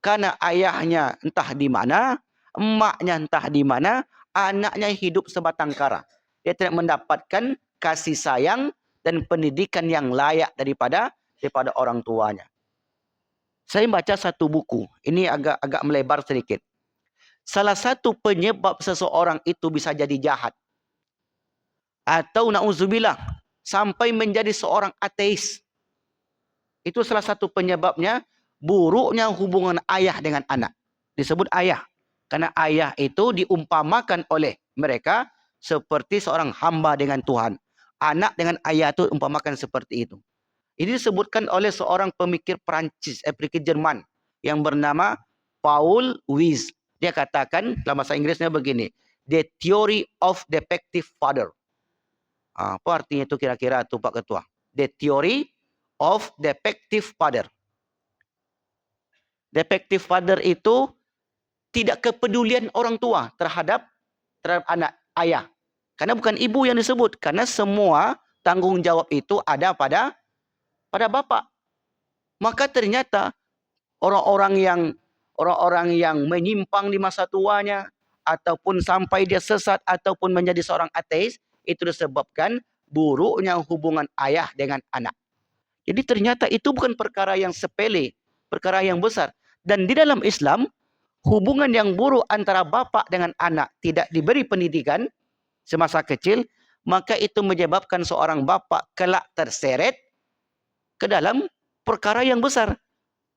Karena ayahnya entah di mana, emaknya entah di mana, anaknya hidup sebatang kara. Dia tidak mendapatkan kasih sayang dan pendidikan yang layak daripada daripada orang tuanya. Saya baca satu buku, ini agak melebar sedikit. Salah satu penyebab seseorang itu bisa jadi jahat, atau na'udzubillah, sampai menjadi seorang ateis. Itu salah satu penyebabnya, buruknya hubungan ayah dengan anak. Disebut ayah. Karena ayah itu diumpamakan oleh mereka seperti seorang hamba dengan Tuhan. Anak dengan ayah itu umpamakan seperti itu. Ini disebutkan oleh seorang pemikir pemikir Jerman yang bernama Paul Weiss. Dia katakan dalam bahasa Inggrisnya begini, The Theory of Defective Father. Apa artinya itu kira-kira tuh Pak Ketua? The Theory of Defective Father. Defective father itu tidak kepedulian orang tua terhadap anak, ayah. Karena bukan ibu yang disebut. Karena semua tanggung jawab itu ada pada bapak. Maka ternyata orang-orang yang menyimpang di masa tuanya, ataupun sampai dia sesat, ataupun menjadi seorang ateis, itu disebabkan buruknya hubungan ayah dengan anak. Jadi ternyata itu bukan perkara yang sepele, perkara yang besar. Dan di dalam Islam, hubungan yang buruk antara bapak dengan anak tidak diberi pendidikan semasa kecil, maka itu menyebabkan seorang bapak kelak terseret ke dalam perkara yang besar.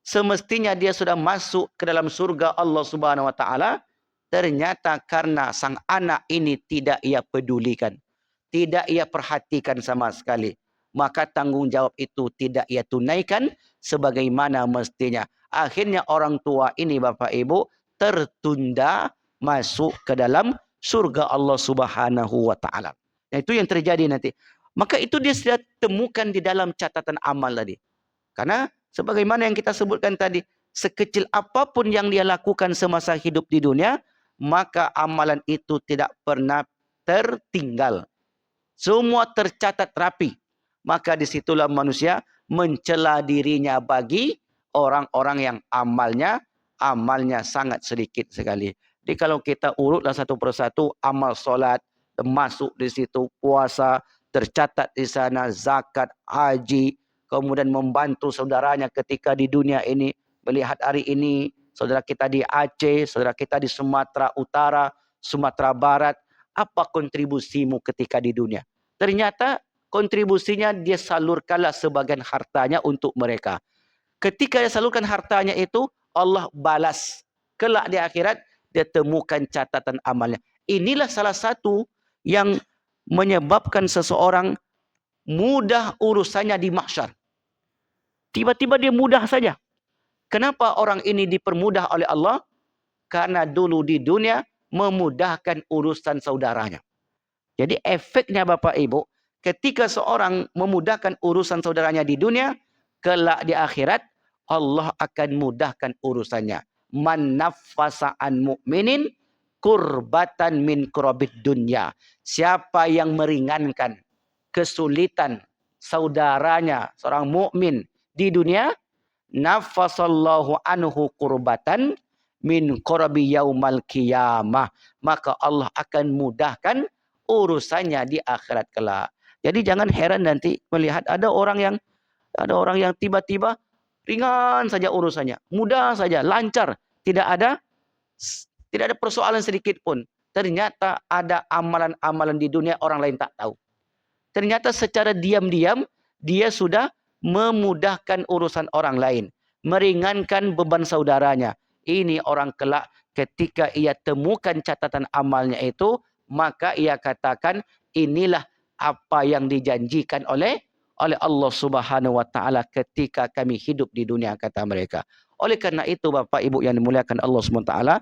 Semestinya dia sudah masuk ke dalam surga Allah Subhanahu wa taala, ternyata karena sang anak ini tidak ia pedulikan, tidak ia perhatikan sama sekali, maka tanggung jawab itu tidak ia tunaikan sebagaimana mestinya. Akhirnya orang tua ini Bapak Ibu tertunda masuk ke dalam surga Allah Subhanahu wa taala. Nah, itu yang terjadi nanti. Maka itu dia sudah temukan di dalam catatan amal tadi. Karena sebagaimana yang kita sebutkan tadi, sekecil apapun yang dia lakukan semasa hidup di dunia, maka amalan itu tidak pernah tertinggal. Semua tercatat rapi. Maka disitulah manusia mencela dirinya bagi orang-orang yang amalnya sangat sedikit sekali. Jadi kalau kita urutlah satu persatu, amal solat termasuk di situ, puasa tercatat di sana, zakat, haji, kemudian membantu saudaranya ketika di dunia ini. Melihat hari ini saudara kita di Aceh, saudara kita di Sumatera Utara, Sumatera Barat, apa kontribusimu ketika di dunia? Ternyata kontribusinya dia salurkanlah sebagian hartanya untuk mereka. Ketika dia salurkan hartanya itu, Allah balas. Kelak di akhirat, dia temukan catatan amalnya. Inilah salah satu yang menyebabkan seseorang mudah urusannya di mahsyar. Tiba-tiba dia mudah saja. Kenapa orang ini dipermudah oleh Allah? Karena dulu di dunia memudahkan urusan saudaranya. Jadi efeknya Bapak Ibu, ketika seorang memudahkan urusan saudaranya di dunia, kelak di akhirat Allah akan mudahkan urusannya. Man naffasa an mu'minin kurbatan min kurabid dunya. Siapa yang meringankan kesulitan saudaranya, seorang mukmin di dunia, nafasallahu anhu kurbatan min kurabi yaumal qiyamah. Maka Allah akan mudahkan urusannya di akhirat kelak. Jadi jangan heran nanti melihat ada orang yang tiba-tiba ringan saja urusannya, mudah saja, lancar, tidak ada persoalan sedikit pun. Ternyata ada amalan-amalan di dunia orang lain tak tahu. Ternyata secara diam-diam dia sudah memudahkan urusan orang lain, meringankan beban saudaranya. Ini orang kelak ketika ia temukan catatan amalnya itu, maka ia katakan inilah apa yang dijanjikan oleh Allah Subhanahu wa taala ketika kami hidup di dunia, kata mereka. Oleh karena itu Bapak Ibu yang dimuliakan Allah Subhanahu wa taala,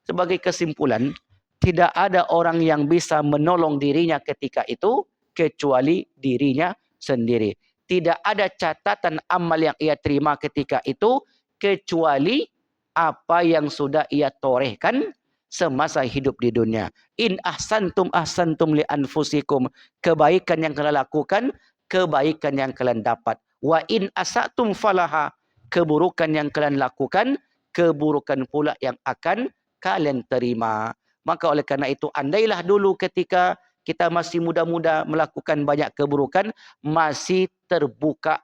sebagai kesimpulan, tidak ada orang yang bisa menolong dirinya ketika itu kecuali dirinya sendiri. Tidak ada catatan amal yang ia terima ketika itu kecuali apa yang sudah ia torehkan semasa hidup di dunia. In ahsantum ahsantum li anfusikum. Kebaikan yang kalian lakukan, kebaikan yang kalian dapat. Wa in asatum falaha. Keburukan yang kalian lakukan, keburukan pula yang akan kalian terima. Maka oleh karena itu, andailah dulu ketika kita masih muda-muda melakukan banyak keburukan, masih terbuka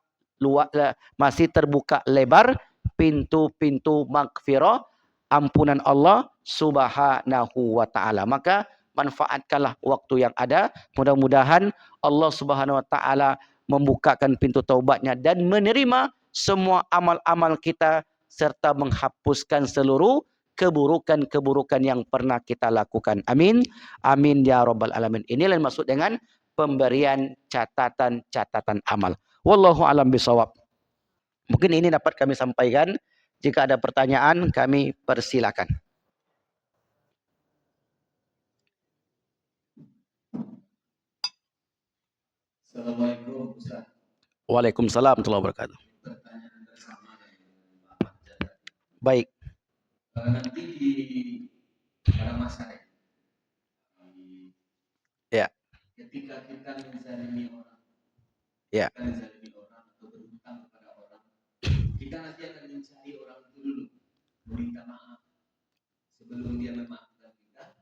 masih terbuka lebar pintu-pintu maghfirah, ampunan Allah Subhanahu wa taala. Maka manfaatkanlah waktu yang ada. Mudah-mudahan Allah Subhanahu wa taala membukakan pintu taubatnya dan menerima semua amal-amal kita serta menghapuskan seluruh keburukan-keburukan yang pernah kita lakukan. Amin. Amin ya rabbal alamin. Inilah yang maksud dengan pemberian catatan-catatan amal. Wallahu alam bisawab. Mungkin ini dapat kami sampaikan. Jika ada pertanyaan, kami persilakan. Assalamualaikum Ustaz. Waalaikumsalam warahmatullahi wabarakatuh. Pertanyaan bersama dengan Bapak Jatah. Baik. Nanti pada masa Ya. ketika kita menzalimi orang, Ya. kita menzalimi orang atau berhutang kepada orang, kita nanti akan mencari orang itu dulu, meminta maaf sebelum dia memaafkan kita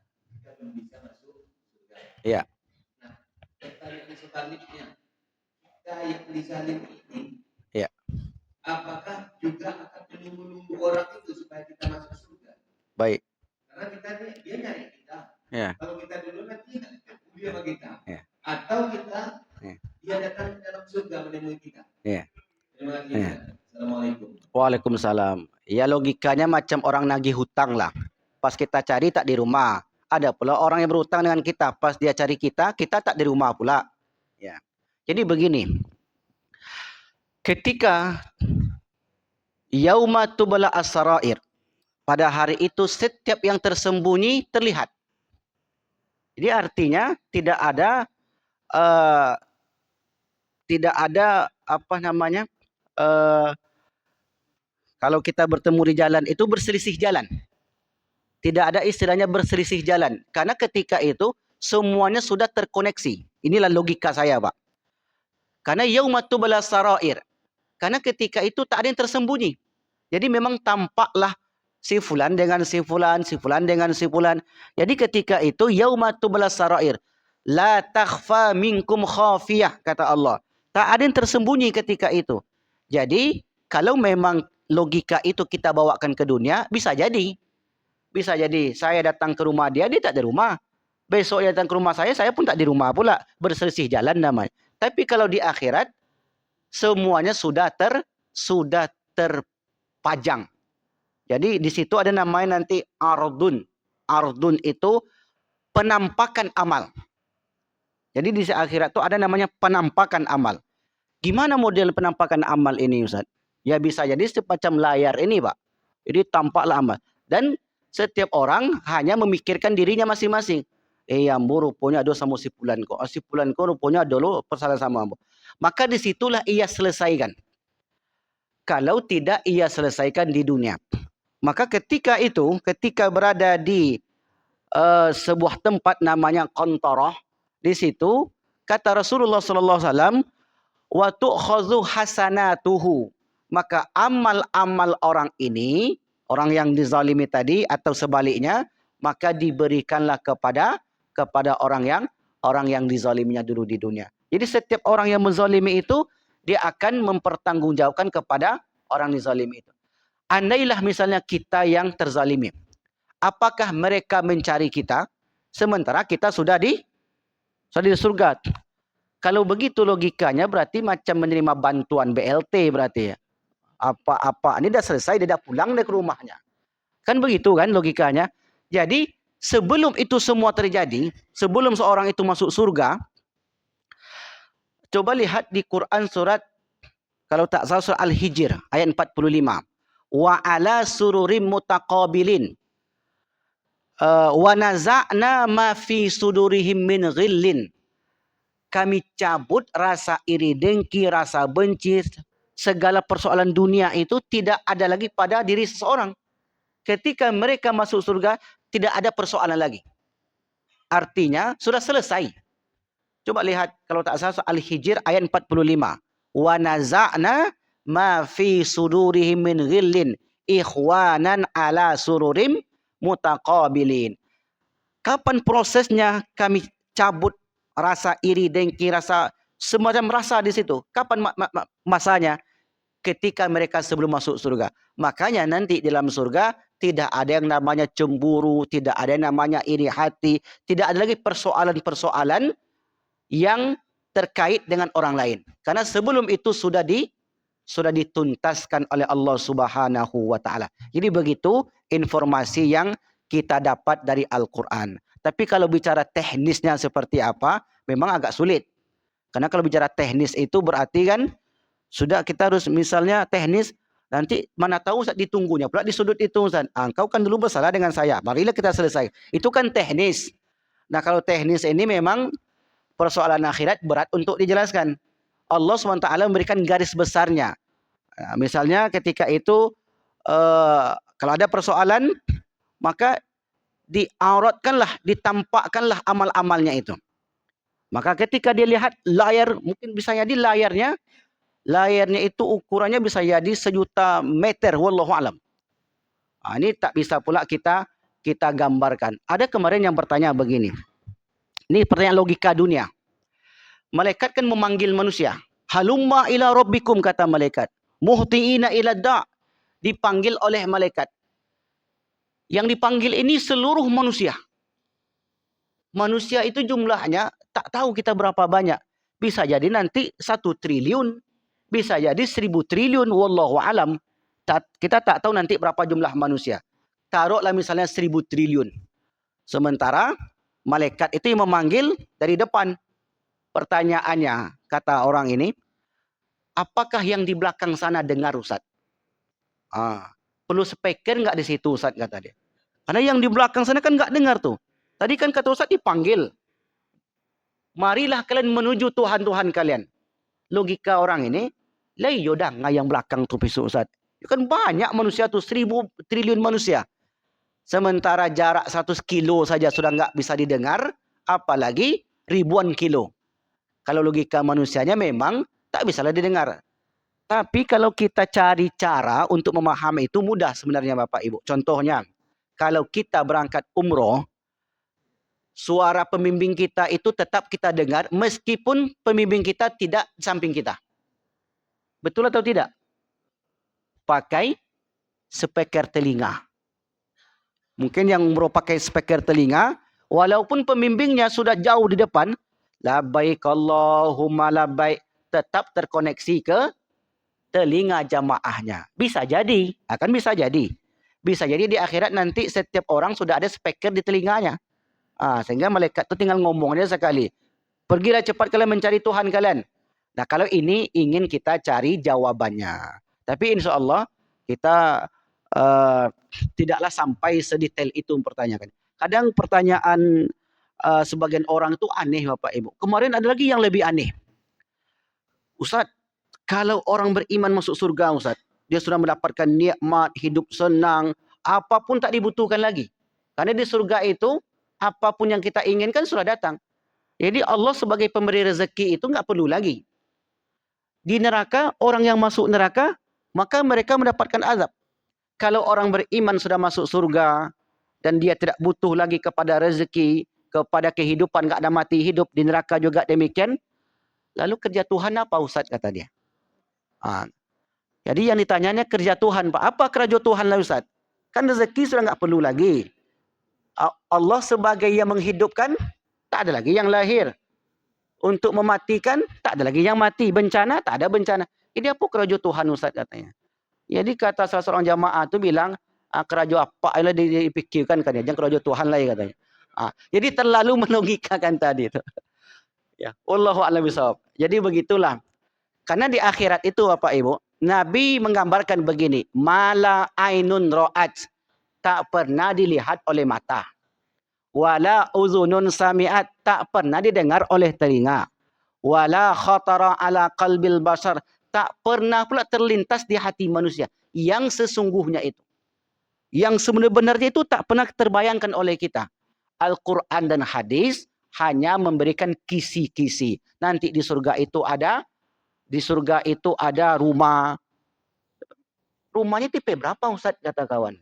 belum bisa masuk surga. Ya. Nah, pertanyaan sebaliknya, kita yang dizalim ini, ya, apakah juga akan menunggu orang itu supaya kita masuk surga? Baik. Karena dia nyari kita. Ya. Kalau kita dulu nanti dia sama kita. Ya. Atau kita dia datang ke dalam surga menemui kita. Ya. Terima kasih. Ya. Assalamualaikum. Waalaikumsalam. Ya, logikanya macam orang nagih hutang lah. Pas kita cari tak di rumah. Ada pula orang yang berhutang dengan kita. Pas dia cari kita tak di rumah pula. Ya. Jadi begini. Ketika yauma tubla as-sarair, pada hari itu setiap yang tersembunyi terlihat. Jadi artinya tidak ada apa namanya, kalau kita bertemu di jalan itu berselisih jalan. Tidak ada istilahnya berselisih jalan. Karena ketika itu semuanya sudah terkoneksi. Inilah logika saya, Pak. Karena yauma tubla as-sarair. Karena ketika itu tak ada yang tersembunyi. Jadi memang tampaklah si fulan dengan si fulan, si fulan dengan si fulan. Jadi ketika itu yauma tubla as-sarair. La takhfa minkum khafiyah, kata Allah. Tak ada yang tersembunyi ketika itu. Jadi kalau memang logika itu kita bawakan ke dunia, bisa jadi. Bisa jadi saya datang ke rumah dia tak di rumah. Besok dia datang ke rumah saya pun tak di rumah pula. Berselisih jalan namanya. Tapi kalau di akhirat, semuanya sudah terpajang. Jadi di situ ada namanya nanti ardun. Ardun itu penampakan amal. Jadi di akhirat itu ada namanya penampakan amal. Gimana model penampakan amal ini, Ustaz? Ya bisa jadi semacam layar ini, Pak. Jadi tampaklah amal. Dan setiap orang hanya memikirkan dirinya masing-masing. Ambo rupanya ada sama si fulan kok. Si fulan kok rupanya dulu persalahan sama ambo. Maka disitulah ia selesaikan. Kalau tidak ia selesaikan di dunia. Maka ketika berada di sebuah tempat namanya qantarah, di situ kata Rasulullah sallallahu alaihi wasallam, wa tu'khazu hasanatuhu. Maka amal-amal orang ini, orang yang dizalimi tadi atau sebaliknya, maka diberikanlah kepada orang yang dizaliminya dulu di dunia. Jadi setiap orang yang menzalimi itu dia akan mempertanggungjawabkan kepada orang dizalimi itu. Andailah misalnya kita yang terzalimi, apakah mereka mencari kita sementara kita sudah di surga? Kalau begitu logikanya berarti macam menerima bantuan BLT berarti ya. Apa ini dah selesai, dia dah pulang ke rumahnya. Kan begitu kan logikanya. Jadi sebelum itu semua terjadi, sebelum seorang itu masuk surga, coba lihat di Quran surat, kalau tak salah surat Al-Hijr ayat 45. Wa ala sururim mutaqabilin. Wa naza'na ma fi sudurihim min ghillin. Kami cabut rasa iri dengki, rasa benci, segala persoalan dunia itu tidak ada lagi pada diri seseorang. Ketika mereka masuk surga, tidak ada persoalan lagi. Artinya sudah selesai. Coba lihat kalau tak salah Al-Hijr ayat 45. Wa naza'na ma fi sudurihim min ghillin ikhwanan ala sururim mutaqabilin. Kapan prosesnya kami cabut rasa iri dengki, rasa semacam rasa di situ. Kapan masanya? Ketika mereka sebelum masuk surga. Makanya nanti dalam surga tidak ada yang namanya cemburu, tidak ada yang namanya iri hati, tidak ada lagi persoalan-persoalan yang terkait dengan orang lain. Karena sebelum itu sudah dituntaskan oleh Allah Subhanahu wa taala. Jadi begitu informasi yang kita dapat dari Al-Qur'an. Tapi kalau bicara teknisnya seperti apa, memang agak sulit. Karena kalau bicara teknis itu berarti kan sudah kita harus misalnya teknis, nanti mana tahu Ustaz ditunggunya pula di sudut itu Ustaz. Engkau kan dulu bersalah dengan saya, marilah kita selesai. Itu kan teknis. Nah kalau teknis ini memang persoalan akhirat berat untuk dijelaskan. Allah SWT memberikan garis besarnya. Nah, misalnya ketika itu kalau ada persoalan, maka diauratkanlah, ditampakkanlah amal-amalnya itu. Maka ketika dia lihat layar, mungkin bisa jadi layarnya itu ukurannya bisa jadi 1.000.000 meter, wallahu alam. Ini tak bisa pula kita gambarkan. Ada kemarin yang bertanya begini. Ini pertanyaan logika dunia. Malaikat kan memanggil manusia. Halumma ila rabbikum, kata malaikat. Muhtiina ila da'. Dipanggil oleh malaikat. Yang dipanggil ini seluruh manusia. Manusia itu jumlahnya tak tahu kita berapa banyak. Bisa jadi nanti 1 triliun. Bisa jadi 1.000 triliun, wallahu alam. Kita tak tahu nanti berapa jumlah manusia. Taruhlah misalnya 1.000 triliun. Sementara malaikat itu yang memanggil dari depan. Pertanyaannya, kata orang ini, apakah yang di belakang sana dengar Ustaz? Perlu speaker nggak di situ Ustaz, kata dia. Karena yang di belakang sana kan nggak dengar tuh. Tadi kan kata Ustaz dipanggil. Marilah kalian menuju Tuhan-Tuhan kalian. Logika orang ini, lah yaudah yang belakang tu besok Ustaz. Kan banyak manusia tu, 1.000 triliun manusia. Sementara jarak 100 kilo saja sudah nggak bisa didengar, apalagi ribuan kilo. Kalau logika manusianya memang tak bisa didengar. Tapi kalau kita cari cara untuk memahami itu mudah sebenarnya Bapak Ibu. Contohnya, kalau kita berangkat umroh, suara pembimbing kita itu tetap kita dengar meskipun pembimbing kita tidak di samping kita. Betul atau tidak? Pakai speaker telinga. Mungkin yang pakai speaker telinga, walaupun pembimbingnya sudah jauh di depan, labbaik Allahumma labbaik, tetap terkoneksi ke telinga jamaahnya. Bisa jadi, akan bisa jadi. Bisa jadi di akhirat nanti setiap orang sudah ada speaker di telinganya. Sehingga malaikat itu tinggal ngomongnya sekali. Pergilah cepat kalian mencari Tuhan kalian. Nah kalau ini ingin kita cari jawabannya. Tapi insya Allah kita tidaklah sampai sedetail itu mempertanyakan. Kadang pertanyaan sebagian orang itu aneh Bapak Ibu. Kemarin ada lagi yang lebih aneh. Ustaz, kalau orang beriman masuk surga Ustaz, dia sudah mendapatkan nikmat, hidup senang, apapun tak dibutuhkan lagi. Karena di surga itu apapun yang kita inginkan sudah datang. Jadi Allah sebagai pemberi rezeki itu nggak perlu lagi. Di neraka, orang yang masuk neraka, maka mereka mendapatkan azab. Kalau orang beriman sudah masuk surga, dan dia tidak butuh lagi kepada rezeki, kepada kehidupan, nggak ada mati hidup, di neraka juga demikian. Lalu kerja Tuhan apa Ustaz, kata dia. Jadi yang ditanyanya kerja Tuhan, Pak. Apa kerja Tuhan lah Ustaz? Kan rezeki sudah nggak perlu lagi. Allah sebagai yang menghidupkan, tak ada lagi yang lahir. Untuk mematikan, tak ada lagi yang mati. Bencana, tak ada bencana. Ini apa kerja Tuhan Ustaz, katanya. Jadi kata salah seorang jamaah itu bilang, kerja apa yang dipikirkan kan ya, jangan kerja Tuhan lah katanya. Jadi terlalu melogikakan tadi itu. Ya, wallahu a'lam bishawab. Jadi begitulah. Karena di akhirat itu Bapak Ibu, Nabi menggambarkan begini, mala ainun ra'at, tak pernah dilihat oleh mata. Wala uzunun sami'at, tak pernah didengar oleh telinga. Wala khatara ala qalbil basar, tak pernah pula terlintas di hati manusia. Yang sesungguhnya itu. Yang sebenarnya itu tak pernah terbayangkan oleh kita. Al-Quran dan hadis hanya memberikan kisi-kisi. Nanti di surga itu ada rumah. Rumahnya tipe berapa Ustaz, kata kawan?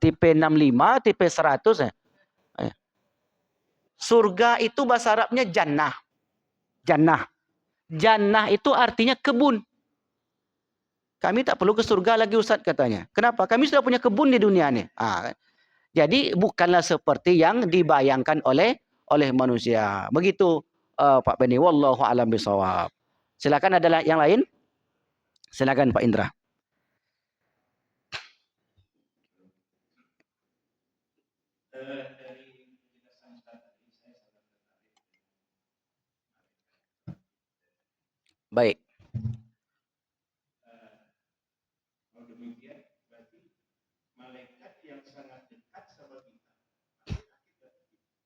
Tipe 65, tipe 100 ya. Surga itu bahasa Arabnya jannah. Jannah. Jannah itu artinya kebun. Kami tak perlu ke surga lagi Ustaz katanya. Kenapa? Kami sudah punya kebun di dunia ini. Jadi bukanlah seperti yang dibayangkan oleh manusia. Begitu Pak Beni. Wallahu a'lam bishawab. Silakan ada yang lain? Silakan Pak Indra. Baik.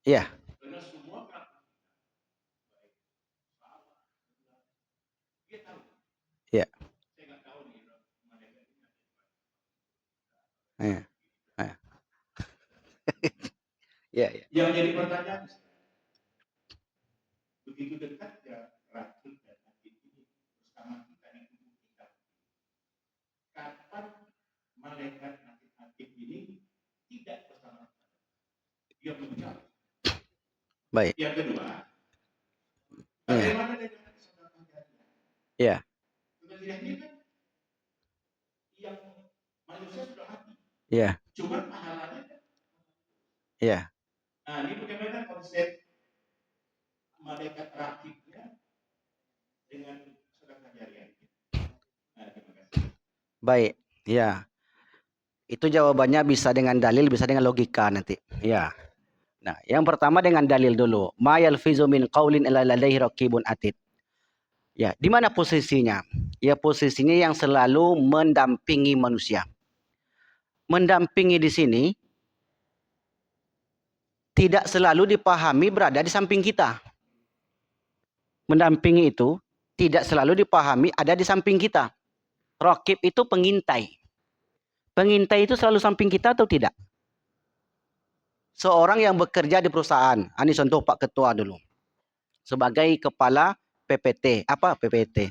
Iya. Iya. Iya. Iya. Yang jadi pertanyaan, begitu dekat ya racun dan sakit ini bersama kita di tubuh kita. Kapan malaikat nakit ini tidak bersama kita? Dia menjauh. Baik. Yang kedua, bagaimana dengan kesempatan jariah? Iya. Kesempatan ini kan yang manusia sudah mati. Iya. Cuma pahalanya kan. Iya. Nah, ini bagaimana konsep malaikat rakibnya dengan sedekah jariah? Nah, terima kasih. Baik, ya. Itu jawabannya bisa dengan dalil, bisa dengan logika nanti. Ya. Nah, yang pertama dengan dalil dulu. Ma yalfizu min qaulin illa ladaihi raqibun atid. Ya, di mana posisinya? Ya, posisinya yang selalu mendampingi manusia. Mendampingi di sini tidak selalu dipahami berada di samping kita. Mendampingi itu tidak selalu dipahami ada di samping kita. Raqib itu pengintai. Pengintai itu selalu samping kita atau tidak? Seorang yang bekerja di perusahaan, ini contoh Pak Ketua dulu, sebagai kepala PPT, apa PPT?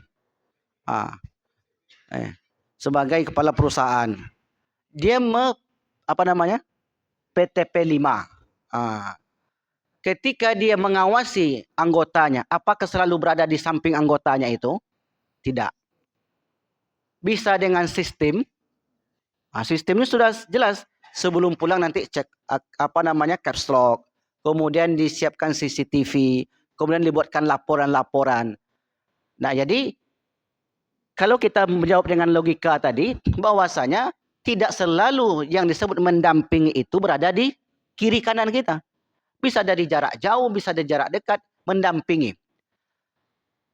Sebagai kepala perusahaan, dia PTP 5. Ketika dia mengawasi anggotanya, apakah selalu berada di samping anggotanya itu? Tidak. Bisa dengan sistem. Sistemnya sudah jelas. Sebelum pulang nanti cek caps lock, kemudian disiapkan CCTV, kemudian dibuatkan laporan-laporan. Nah, jadi kalau kita menjawab dengan logika tadi, bahwasanya tidak selalu yang disebut mendampingi itu berada di kiri kanan kita. Bisa dari jarak jauh, bisa dari jarak dekat, mendampingi.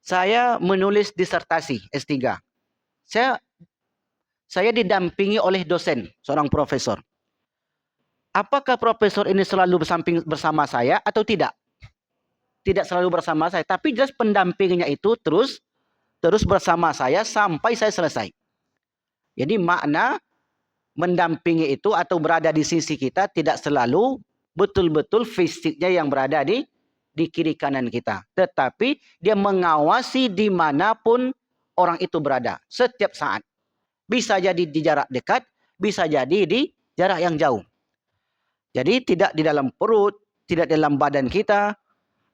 Saya menulis disertasi S3. Saya didampingi oleh dosen, seorang profesor. Apakah profesor ini selalu bersama saya atau tidak? Tidak selalu bersama saya, tapi jelas pendampingnya itu terus bersama saya sampai saya selesai. Jadi makna mendampingi itu atau berada di sisi kita tidak selalu betul-betul fisiknya yang berada di kiri kanan kita. Tetapi dia mengawasi dimanapun orang itu berada setiap saat. Bisa jadi di jarak dekat, bisa jadi di jarak yang jauh. Jadi tidak di dalam perut, tidak di dalam badan kita.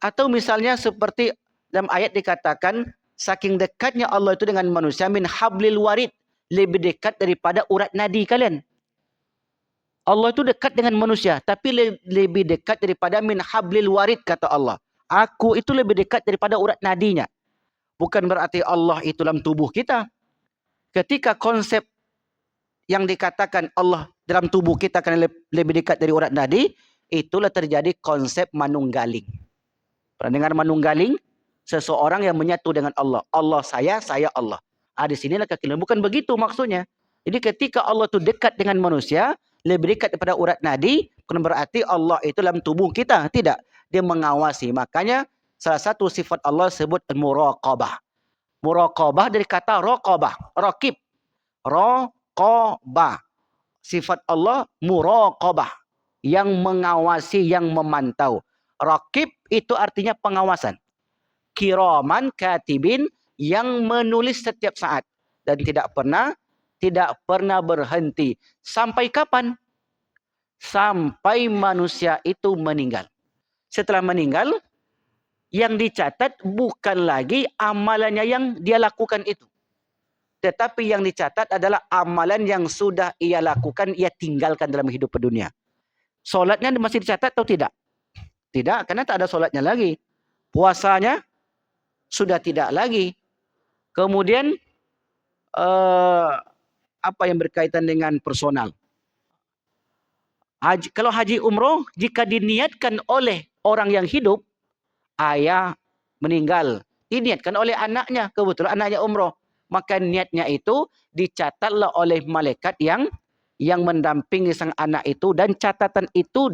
Atau misalnya seperti dalam ayat dikatakan, saking dekatnya Allah itu dengan manusia, min hablil warid, lebih dekat daripada urat nadi kalian. Allah itu dekat dengan manusia, tapi lebih dekat daripada min hablil warid, kata Allah. Aku itu lebih dekat daripada urat nadinya. Bukan berarti Allah itu dalam tubuh kita. Ketika konsep yang dikatakan Allah dalam tubuh kita karena lebih dekat dari urat nadi, itulah terjadi konsep manunggaling. Pernah dengar manunggaling? Seseorang yang menyatu dengan Allah. Allah saya Allah. Di sinilah kekeliruan. Bukan begitu maksudnya. Jadi ketika Allah itu dekat dengan manusia, lebih dekat daripada urat nadi, bukan berarti Allah itu dalam tubuh kita. Tidak. Dia mengawasi. Makanya salah satu sifat Allah sebut muraqabah. Muraqabah dari kata raqabah. Raqib. Raqabah. Sifat Allah muraqabah. Yang mengawasi, yang memantau. Raqib itu artinya pengawasan. Kiraman katibin, yang menulis setiap saat. Dan tidak pernah berhenti. Sampai kapan? Sampai manusia itu meninggal. Setelah meninggal, Yang dicatat bukan lagi amalannya yang dia lakukan itu. Tetapi yang dicatat adalah amalan yang sudah ia lakukan, ia tinggalkan dalam hidup dunia. Solatnya masih dicatat atau tidak? Tidak, karena tak ada solatnya lagi. Puasanya sudah tidak lagi. Kemudian apa yang berkaitan dengan personal? Kalau haji umroh, jika diniatkan oleh orang yang hidup, ayah meninggal, diniatkan oleh anaknya, kebetulan anaknya umroh, maka niatnya itu dicatatlah oleh malaikat yang mendampingi sang anak itu, dan catatan itu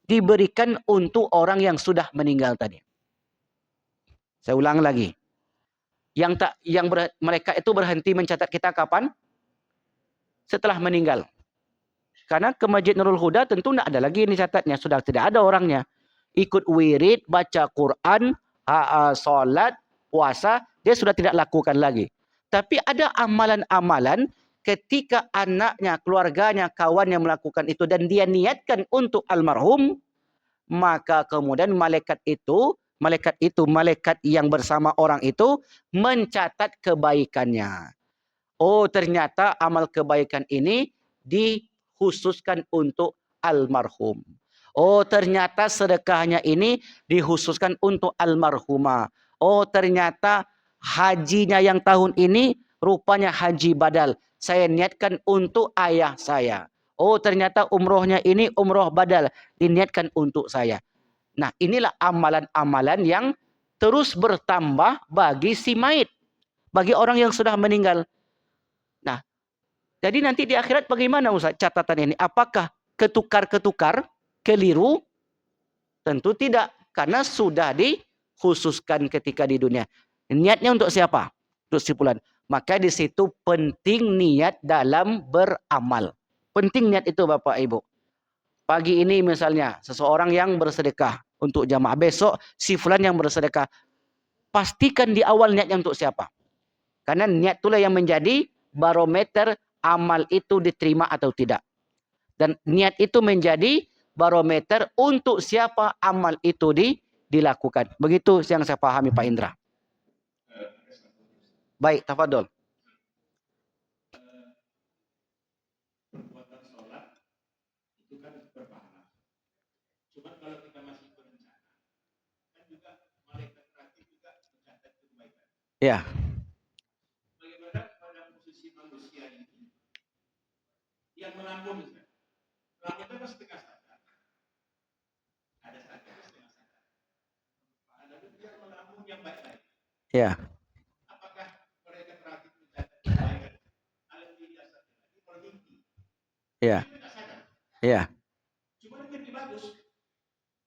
diberikan untuk orang yang sudah meninggal tadi. Saya ulang lagi. Mereka itu berhenti mencatat kita kapan? Setelah meninggal. Karena ke Masjid Nurul Huda tentu tidak ada lagi ini catatnya, sudah tidak ada orangnya. Ikut wirid, baca Quran, salat, puasa, dia sudah tidak lakukan lagi. Tapi ada amalan-amalan ketika anaknya, keluarganya, kawannya melakukan itu dan dia niatkan untuk almarhum, maka kemudian malaikat yang bersama orang itu mencatat kebaikannya. Oh, ternyata amal kebaikan ini dikhususkan untuk almarhum. Oh, ternyata sedekahnya ini dikhususkan untuk almarhumah. Oh, ternyata hajinya yang tahun ini rupanya haji badal. Saya niatkan untuk ayah saya. Oh, ternyata umrohnya ini umroh badal. Diniatkan untuk saya. Nah, inilah amalan-amalan yang terus bertambah bagi si mayit. Bagi orang yang sudah meninggal. Nah, jadi nanti di akhirat bagaimana Ustaz catatan ini? Apakah ketukar-ketukar, keliru? Tentu tidak, karena sudah dikhususkan ketika di dunia. Niatnya untuk siapa? Untuk si fulan. Maka di situ penting niat dalam beramal. Penting niat itu Bapak Ibu. Pagi ini misalnya seseorang yang bersedekah untuk jamaah, besok si fulan yang bersedekah. Pastikan di awal niatnya untuk siapa? Karena niat itulah yang menjadi barometer amal itu diterima atau tidak. Dan niat itu menjadi barometer untuk siapa amal itu dilakukan. Begitu yang saya pahami Pak Indra. Baik, tafadhol. Perbuatan sholat itu kan berpahala. Cuma kalau kita masih berencana, kan juga malaikat terakhir juga mencatat kebaikan. Ya. Bagaimana pada posisi manusia ini yang melamun, melamun itu setengah sadar. Ada sadar setengah sadar. Ada juga melamun yang baik-baik. Ya. Apakah mereka terakhir mencatat kebaikan? Alhamdulillah lagi berhenti. Ya. Ya. Cuma lebih bagus.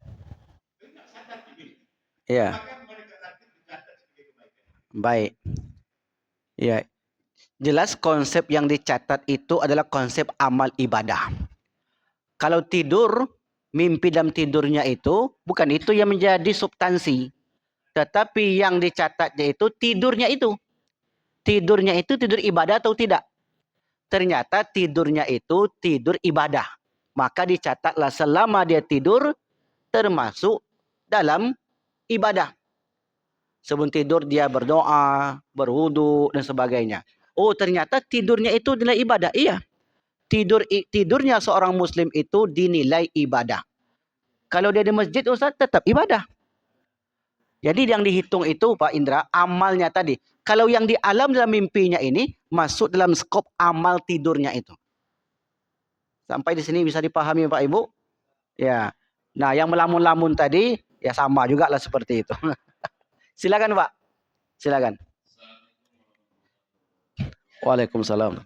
Tapi tidak sadar ini. Ya. Apakah mereka terakhir mencatat sebagai kebaikan? Baik. Ya. Jelas konsep yang dicatat itu adalah konsep amal ibadah. Kalau tidur, mimpi dalam tidurnya itu, bukan itu yang menjadi substansi. Tetapi yang dicatatnya itu tidurnya itu. Tidurnya itu tidur ibadah atau tidak? Ternyata tidurnya itu tidur ibadah. Maka dicatatlah selama dia tidur termasuk dalam ibadah. Sebelum tidur dia berdoa, berwudu dan sebagainya. Oh, ternyata tidurnya itu adalah ibadah. Iya. Tidurnya seorang muslim itu dinilai ibadah. Kalau dia di masjid Ustaz tetap ibadah. Jadi yang dihitung itu Pak Indra amalnya tadi. Kalau yang di alam dalam mimpinya ini masuk dalam skop amal tidurnya itu. Sampai di sini bisa dipahami Pak Ibu? Ya. Nah, yang melamun-lamun tadi ya sama juga lah seperti itu. Silakan Pak. Silakan. Waalaikumsalam.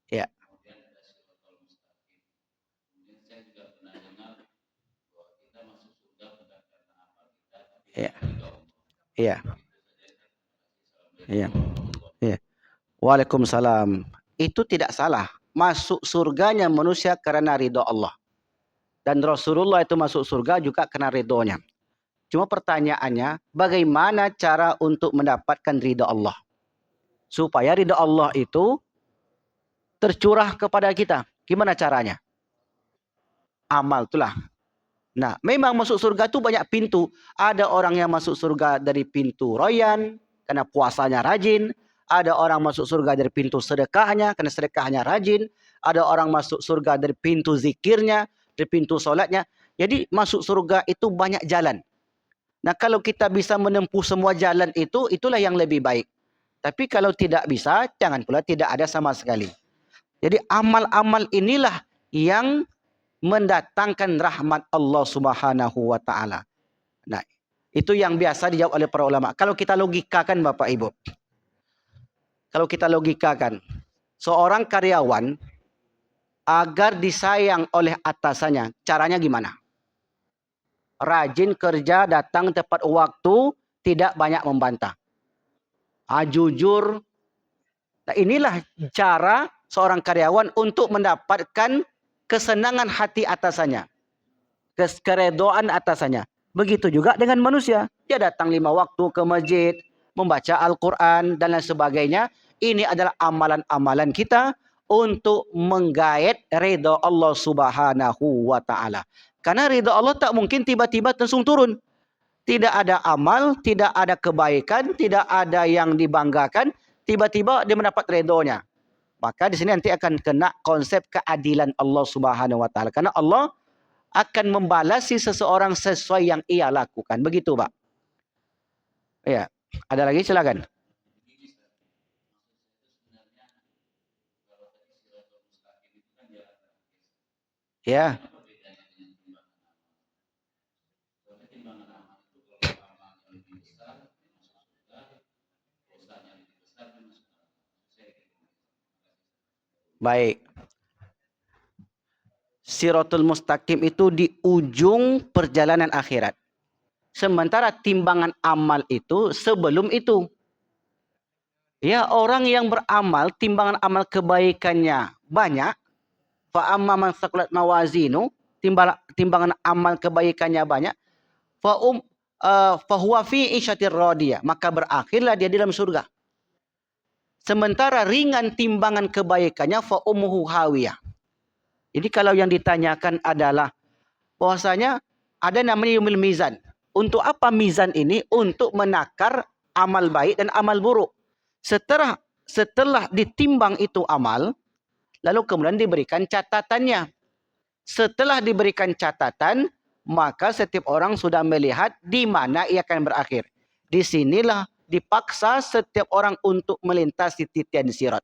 Ya. Ya. Iya. Iya. Iya. Waalaikumsalam. Itu tidak salah. Masuk surganya manusia karena ridho Allah. Dan Rasulullah itu masuk surga juga karena ridhonya. Cuma pertanyaannya, bagaimana cara untuk mendapatkan ridho Allah? supaya ridha Allah itu tercurah kepada kita. Gimana caranya? Amal itulah. Nah, memang masuk surga itu banyak pintu. Ada orang yang masuk surga dari pintu royan, karena puasanya rajin. Ada orang masuk surga dari pintu sedekahnya, karena sedekahnya rajin. Ada orang masuk surga dari pintu zikirnya, dari pintu solatnya. Jadi masuk surga itu banyak jalan. Nah, kalau kita bisa menempuh semua jalan itu, itulah yang lebih baik. Tapi kalau tidak bisa, jangan pula tidak ada sama sekali. Jadi amal-amal inilah yang mendatangkan rahmat Allah Subhanahu wa taala. Nah, itu yang biasa dijawab oleh para ulama. Kalau kita logikakan Bapak Ibu. Kalau kita logikakan, seorang karyawan agar disayang oleh atasannya, caranya gimana? Rajin kerja, datang tepat waktu, tidak banyak membantah. Jujur. Nah, inilah cara seorang karyawan untuk mendapatkan kesenangan hati atasannya, keredoan atasannya. Begitu juga dengan manusia. Dia datang 5 waktu ke masjid, membaca Al-Quran, dan lain sebagainya. Ini adalah amalan-amalan kita untuk menggait ridha Allah Subhanahu wa taala. Karena ridha Allah tak mungkin tiba-tiba langsung turun. Tidak ada amal, tidak ada kebaikan, tidak ada yang dibanggakan, tiba-tiba dia mendapat ridhonya. Maka di sini nanti akan kena konsep keadilan Allah Subhanahu wa taala. Karena Allah akan membalasi seseorang sesuai yang ia lakukan. Begitu, Pak. Ya, ada lagi silakan. Ya. Baik. Siratul Mustaqim itu di ujung perjalanan akhirat. Sementara timbangan amal itu sebelum itu. Ya, orang yang beramal, timbangan amal kebaikannya banyak. Fa amma man thaqulat mawazinu, timbangan amal kebaikannya banyak. Fa huwa fi isyatir radiyah, maka berakhirlah dia di dalam surga. Sementara ringan timbangan kebaikannya fa ummuhu hawiyah. Jadi kalau yang ditanyakan adalah bahwasanya ada namanya yaumul mizan. Untuk apa mizan ini? Untuk menakar amal baik dan amal buruk. Setelah ditimbang itu amal, lalu kemudian diberikan catatannya. Setelah diberikan catatan, maka setiap orang sudah melihat di mana ia akan berakhir. Di sinilah dipaksa setiap orang untuk melintasi titian sirat.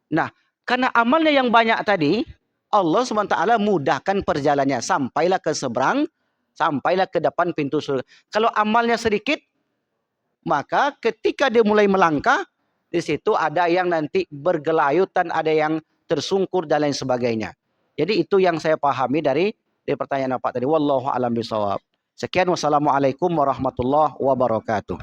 Nah, karena amalnya yang banyak tadi, Allah SWT mudahkan perjalanannya. Sampailah ke seberang, sampailah ke depan pintu surga. Kalau amalnya sedikit, maka ketika dia mulai melangkah, di situ ada yang nanti bergelayutan, ada yang tersungkur dan lain sebagainya. Jadi itu yang saya pahami dari pertanyaan Pak tadi. Wallahu a'lam bishawab. Sekian, wassalamualaikum warahmatullahi wabarakatuh.